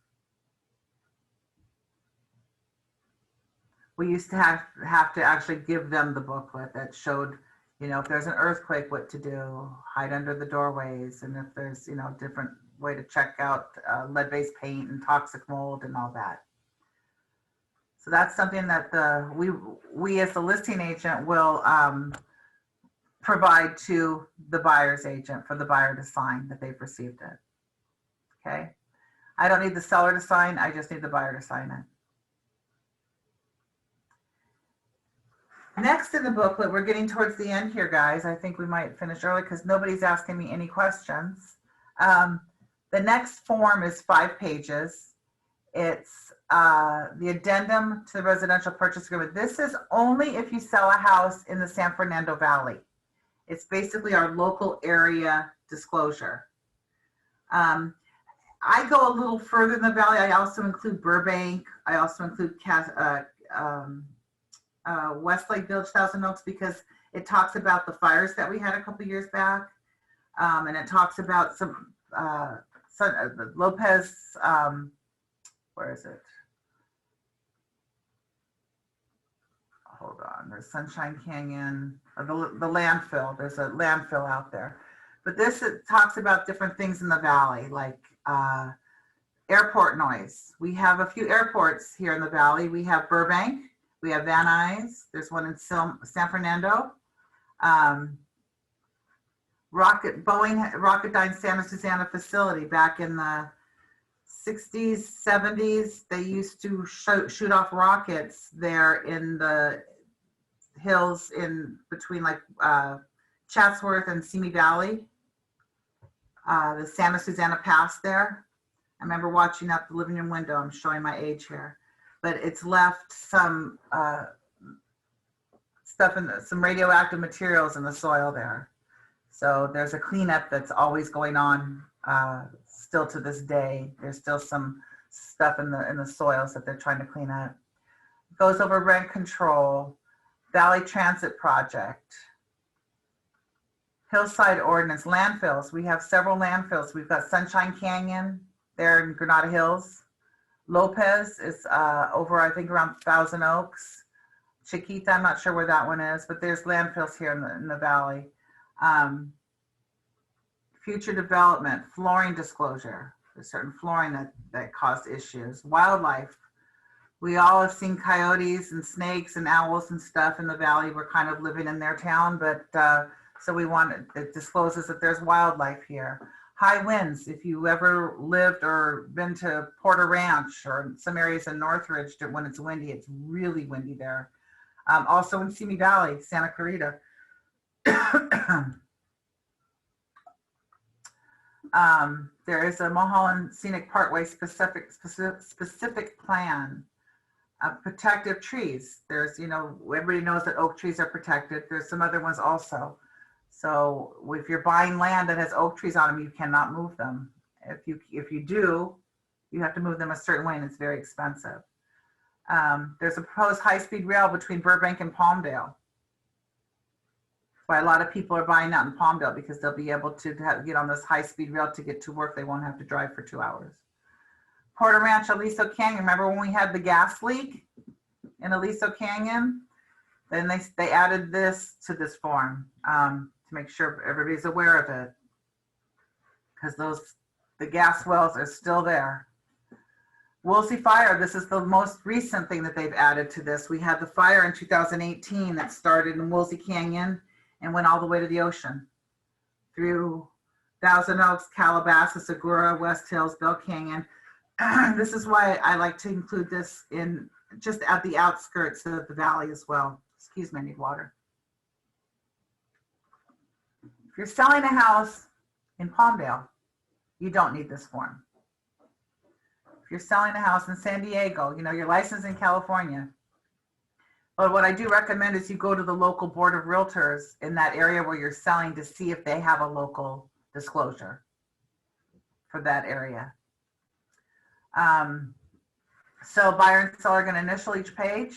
We used to have to actually give them the booklet that showed, if there's an earthquake, what to do, hide under the doorways, and if there's, different way to check out lead-based paint and toxic mold and all that. So that's something that we as the listing agent will provide to the buyer's agent for the buyer to sign that they've received it. Okay. I don't need the seller to sign. I just need the buyer to sign it. Next in the booklet, we're getting towards the end here, guys. I think we might finish early because nobody's asking me any questions. The next form is 5 pages. It's the addendum to the residential purchase agreement. This is only if you sell a house in the San Fernando Valley. It's basically our local area disclosure. I go a little further in the valley. I also include Burbank. I also include Westlake Village, Thousand Oaks, because it talks about the fires that we had a couple years back. And it talks about some Lopez, where is it? Hold on, there's Sunshine Canyon, the landfill. There's a landfill out there. But this, it talks about different things in the valley, like airport noise. We have a few airports here in the valley. We have Burbank, we have Van Nuys, there's one in San Fernando. Boeing Rocketdyne Santa Susana facility back in the 60s, 70s, they used to shoot off rockets there in the hills in between like Chatsworth and Simi Valley, the Santa Susana Pass there. I remember watching out the living room window. I'm showing my age here, but it's left some stuff in some radioactive materials in the soil there. So there's a cleanup that's always going on still to this day. There's still some stuff in the soils that they're trying to clean up. Goes over rent control, Valley Transit Project, Hillside Ordinance, landfills. We have several landfills. We've got Sunshine Canyon there in Granada Hills. Lopez is over, I think, around Thousand Oaks. Chiquita, I'm not sure where that one is, but there's landfills here in the valley. Future development, flooring disclosure. There's certain flooring that caused issues. Wildlife. We all have seen coyotes and snakes and owls and stuff in the valley. We're kind of living in their town, but so it discloses that there's wildlife here. High winds. If you ever lived or been to Porter Ranch or some areas in Northridge, when it's windy, it's really windy there. Also in Simi Valley, Santa Clarita. There is a Mulholland Scenic Parkway specific plan. Protective trees. There's, everybody knows that oak trees are protected. There's some other ones also. So if you're buying land that has oak trees on them, you cannot move them. If you do, you have to move them a certain way, and it's very expensive. There's a proposed high-speed rail between Burbank and Palmdale. Why a lot of people are buying out in Palmdale, because they'll be able to get on this high-speed rail to get to work. They won't have to drive for 2 hours. Porter Ranch, Aliso Canyon. Remember when we had the gas leak in Aliso Canyon? Then they added this to this form to make sure everybody's aware of it, because the gas wells are still there. Woolsey Fire, this is the most recent thing that they've added to this. We had the fire in 2018 that started in Woolsey Canyon and went all the way to the ocean through Thousand Oaks, Calabasas, Agoura, West Hills, Bell Canyon. This is why I like to include this in just at the outskirts of the valley as well. Excuse me, I need water. If you're selling a house in Palmdale, you don't need this form. If you're selling a house in San Diego, you're licensed in California. But what I do recommend is you go to the local board of realtors in that area where you're selling to see if they have a local disclosure for that area. So buyer and seller are going to initial each page.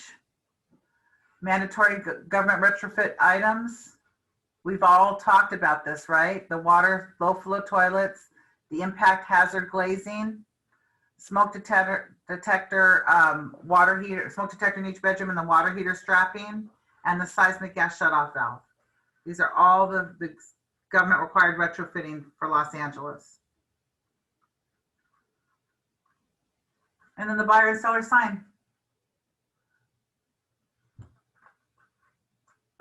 Mandatory government retrofit items. We've all talked about this, right? The water, low flow toilets, the impact hazard glazing, smoke detector, water heater, smoke detector in each bedroom, and the water heater strapping, and the seismic gas shutoff valve. These are all the government required retrofitting for Los Angeles. And then the buyer and seller sign.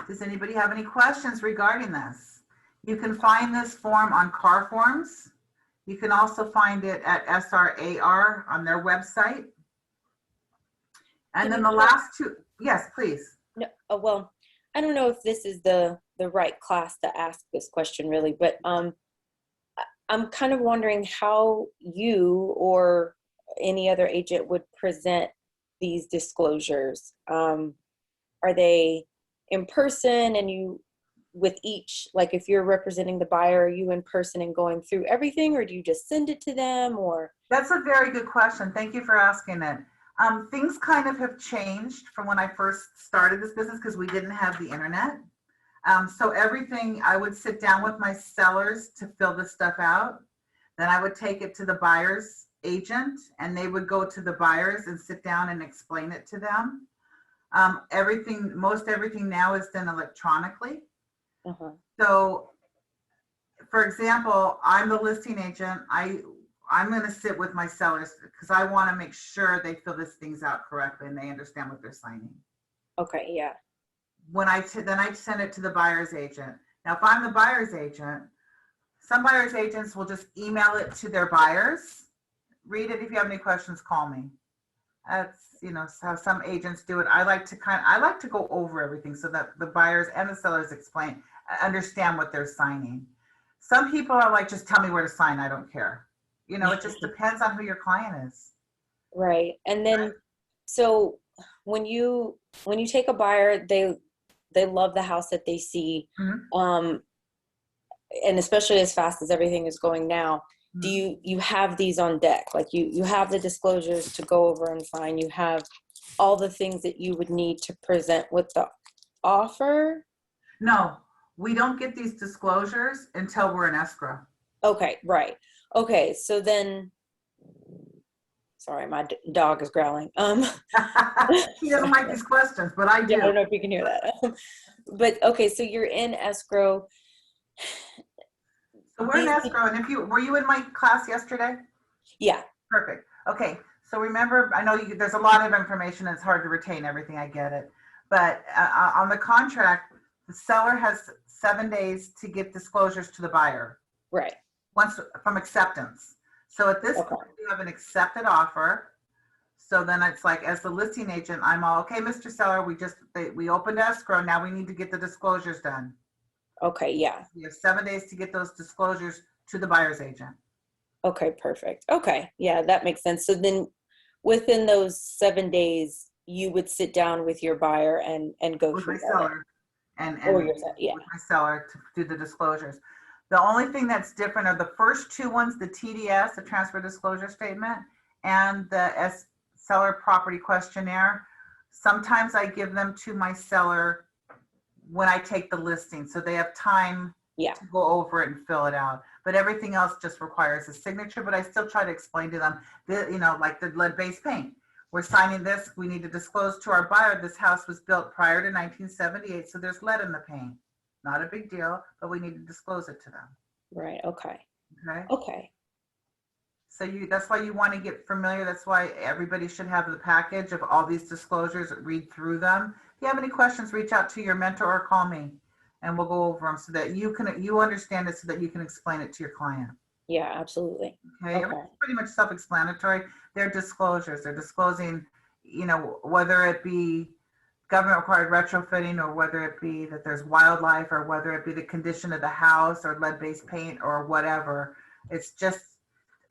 Does anybody have any questions regarding this? You can find this form on Car Forms. You can also find it at SRAR on their website. And then the last two, yes, please. No, well, I don't know if this is the right class to ask this question really, but I'm kind of wondering how you or any other agent would present these disclosures. Are they in person, and you with each, like if you're representing the buyer, are you in person and going through everything, or do you just send it to them? Or that's a very good question. Thank you for asking it. Things kind of have changed from when I first started this business because we didn't have the internet. So everything, I would sit down with my sellers to fill this stuff out. Then I would take it to the buyer's agent, and they would go to the buyers and sit down and explain it to them. Most everything now is done electronically. So, for example, I'm the listing agent. I'm going to sit with my sellers because I want to make sure they fill these things out correctly and they understand what they're signing. okay, yeah. Then I send it to the buyer's agent. Now, if I'm the buyer's agent, some buyer's agents will just email it to their buyers read it. If you have any questions, call me. That's, you know, how some agents do it. I like to go over everything so that the buyers and the sellers understand what they're signing. Some people are like, just tell me where to sign. I don't care. You know, it just depends on who your client is. Right. And then, so when you take a buyer, they love the house that they see. Mhm. And especially as fast as everything is going now, do you have these on deck? Like you have the disclosures to go over and sign. You have all the things that you would need to present with the offer? No, we don't get these disclosures until we're in escrow. Okay, right. Okay, so then, sorry, my dog is growling. He doesn't like these questions, but I do. Yeah, I don't know if you can hear that. But okay, so you're in escrow. So we're in escrow, and were you in my class yesterday? Yeah. Perfect. Okay. So remember, I know there's a lot of information and it's hard to retain everything. I get it. But on the contract, the seller has 7 days to get disclosures to the buyer. Right. Once from acceptance. So at this point, we have an accepted offer. So then it's like, as the listing agent, I'm all, okay, Mr. Seller, we opened escrow. Now we need to get the disclosures done. Okay, yeah. You have 7 days to get those disclosures to the buyer's agent. Okay, perfect. Okay, yeah, that makes sense. So then within those 7 days, you would sit down with your buyer and go With through my that. seller. And Yeah. with my seller to do the disclosures. The only thing that's different are the first two ones, the TDS, the transfer disclosure statement, and the seller property questionnaire. Sometimes I give them to my seller when I take the listing, so they have time to go over it and fill it out. But everything else just requires a signature, but I still try to explain to them, like the lead-based paint. We're signing this, we need to disclose to our buyer, this house was built prior to 1978, so there's lead in the paint. Not a big deal, but we need to disclose it to them. Right, okay. Okay. Okay. So that's why you want to get familiar. That's why everybody should have the package of all these disclosures, read through them. If you have any questions, reach out to your mentor or call me and we'll go over them so that you understand it so that you can explain it to your client. Yeah, absolutely. Okay. Everything's pretty much self-explanatory. They're disclosures. They're disclosing, whether it be government required retrofitting or whether it be that there's wildlife or whether it be the condition of the house or lead-based paint or whatever. It's just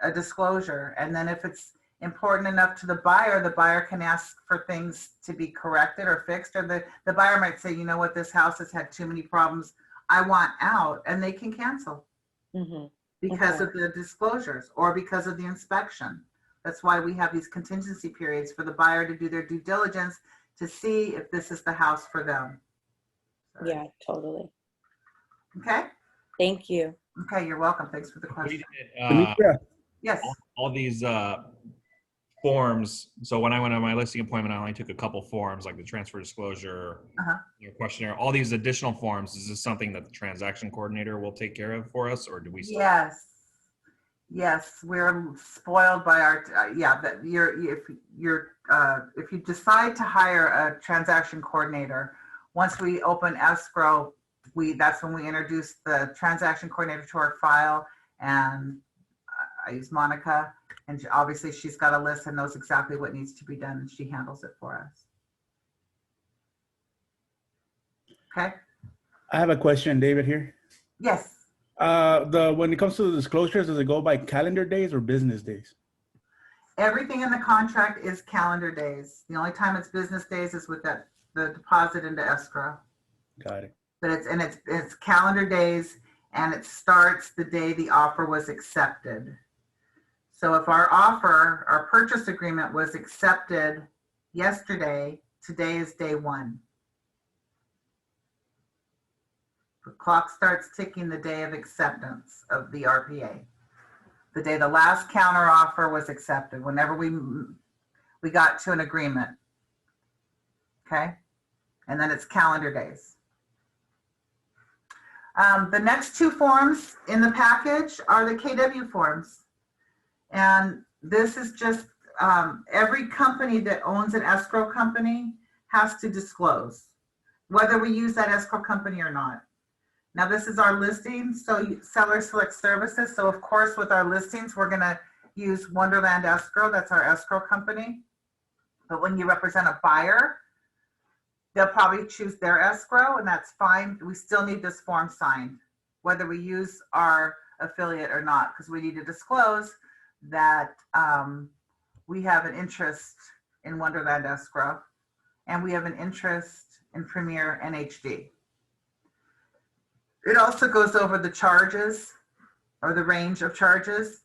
a disclosure. And then if it's important enough to the buyer can ask for things to be corrected or fixed, or the buyer might say, you know what, this house has had too many problems, I want out, and they can cancel because of the disclosures or because of the inspection. That's why we have these contingency periods for the buyer to do their due diligence to see if this is the house for them. Yeah, totally. Okay. Thank you. Okay, you're welcome. Thanks for the question. Demetra, Yes. all these forms. So when I went on my listing appointment, I only took a couple forms, like the transfer disclosure, questionnaire. All these additional forms. Is this something that the transaction coordinator will take care of for us, or do we? Yes, we're spoiled by our if you decide to hire a transaction coordinator, once we open escrow, that's when we introduce the transaction coordinator to our file, and I use Monica, and obviously she's got a list and knows exactly what needs to be done, and she handles it for us. Okay. I have a question, David, here. Yes. When it comes to the disclosures, does it go by calendar days or business days? Everything in the contract is calendar days. The only time it's business days is with the deposit into escrow. Got it. But it's calendar days, and it starts the day the offer was accepted. So if our purchase agreement was accepted yesterday, today is day one. The clock starts ticking the day of acceptance of the RPA. The day the last counter offer was accepted, whenever we got to an agreement. Okay? And then it's calendar days. The next two forms in the package are the KW forms. And this is just every company that owns an escrow company has to disclose, whether we use that escrow company or not. Now this is our listing, so seller select services. So of course with our listings, we're gonna use Wonderland Escrow. That's our escrow company. But when you represent a buyer, they'll probably choose their escrow, and that's fine. We still need this form signed, whether we use our affiliate or not, because we need to disclose that we have an interest in Wonderland Escrow, and we have an interest in Premier NHD. It also goes over the charges or the range of charges.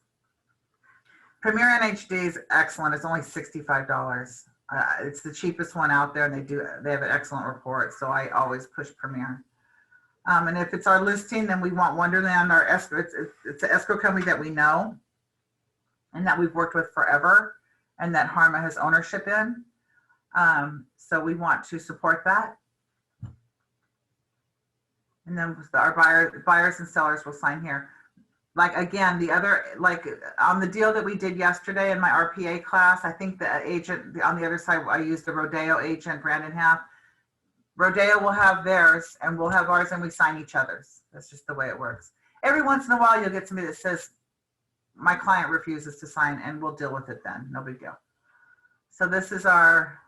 Premier NHD is excellent. It's only $65. It's the cheapest one out there, and they have an excellent report. So I always push Premier. And if it's our listing, then we want Wonderland, our escrow. It's an escrow company that we know and that we've worked with forever, and that Harma has ownership in. So we want to support that. And then our buyers and sellers will sign here. Like, again, the other, like on the deal that we did yesterday in my RPA class, I think the agent on the other side, I used the Rodeo agent, Brandon Half. Rodeo will have theirs and we'll have ours, and we sign each other's. That's just the way it works. Every once in a while, you'll get somebody that says, my client refuses to sign, and we'll deal with it then. No big deal. So this is our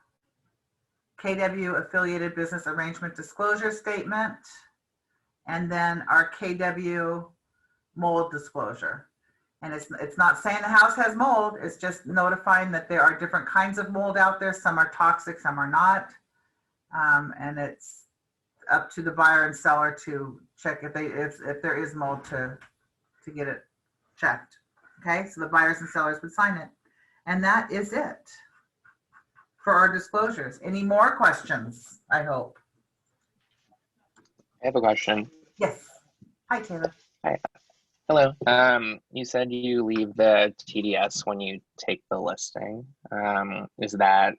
KW Affiliated Business Arrangement Disclosure Statement, and then our KW mold disclosure. And it's not saying the house has mold, it's just notifying that there are different kinds of mold out there. Some are toxic, some are not. And it's up to the buyer and seller to check if there is mold to get it checked. Okay, so the buyers and sellers would sign it. And that is it for our disclosures. Any more questions, I hope? I have a question. Yes. Hi, Taylor. Hi. Hello. You said you leave the TDS when you take the listing. Is that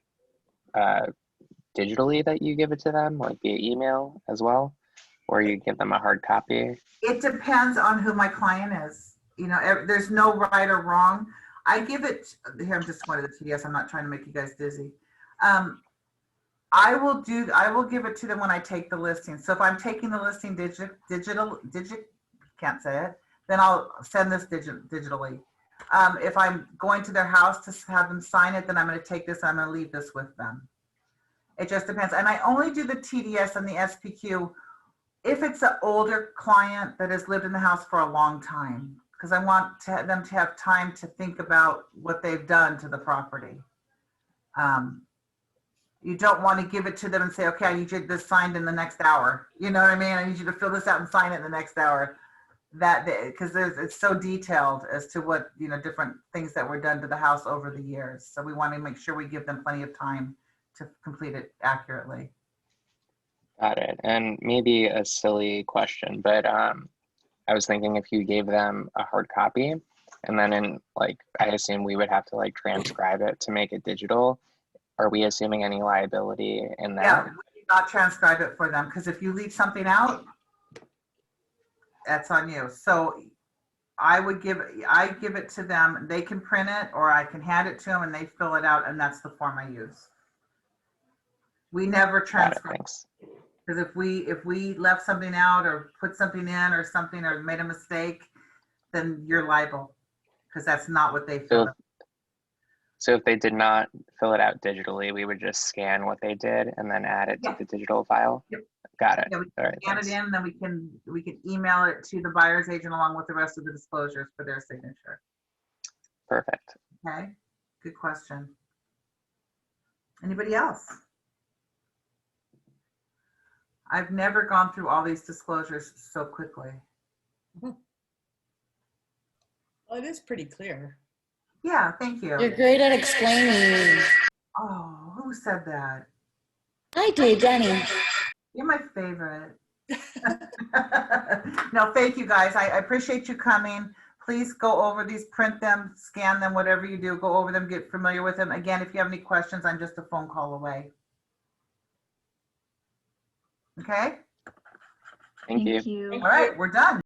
digitally that you give it to them, like via email as well, or you give them a hard copy? It depends on who my client is. You know, there's no right or wrong. I give it, here, I'm just going to the TDS. I'm not trying to make you guys dizzy. I will give it to them when I take the listing. So if I'm taking the listing can't say it, then I'll send this digitally. If I'm going to their house to have them sign it, then I'm going to take this and I'm going to leave this with them. It just depends. And I only do the TDS and the SPQ if it's an older client that has lived in the house for a long time, because I want them to have time to think about what they've done to the property. You don't want to give it to them and say, okay, I need you this signed in the next hour. You know what I mean? I need you to fill this out and sign it in the next hour. Because it's so detailed as to what, you know, different things that were done to the house over the years. So we want to make sure we give them plenty of time to complete it accurately. Got it. And maybe a silly question, but I was thinking if you gave them a hard copy, and then I assume we would have to transcribe it to make it digital. Are we assuming any liability in that? Yeah, we do not transcribe it for them, because if you leave something out, that's on you. So I give it to them. They can print it, or I can hand it to them and they fill it out, and that's the form I use. We never transcribe, because if we left something out or put something in or something or made a mistake, then you're liable, because that's not what they filled out. So if they did not fill it out digitally, we would just scan what they did and then add it to the digital file? Yep. Got it. Yeah, we All right, scan it in, then we can email it to the buyer's agent along with the rest of the disclosures for their signature. Perfect. Okay, good question. Anybody else? I've never gone through all these disclosures so quickly. Well, it is pretty clear. Yeah, thank you. You're great at explaining. Oh, who said that? I did, Danny. You're my favorite. No, thank you guys. I appreciate you coming. Please go over these, print them, scan them, whatever you do, go over them, get familiar with them. Again, if you have any questions, I'm just a phone call away. Okay? Thank you. All right, we're done.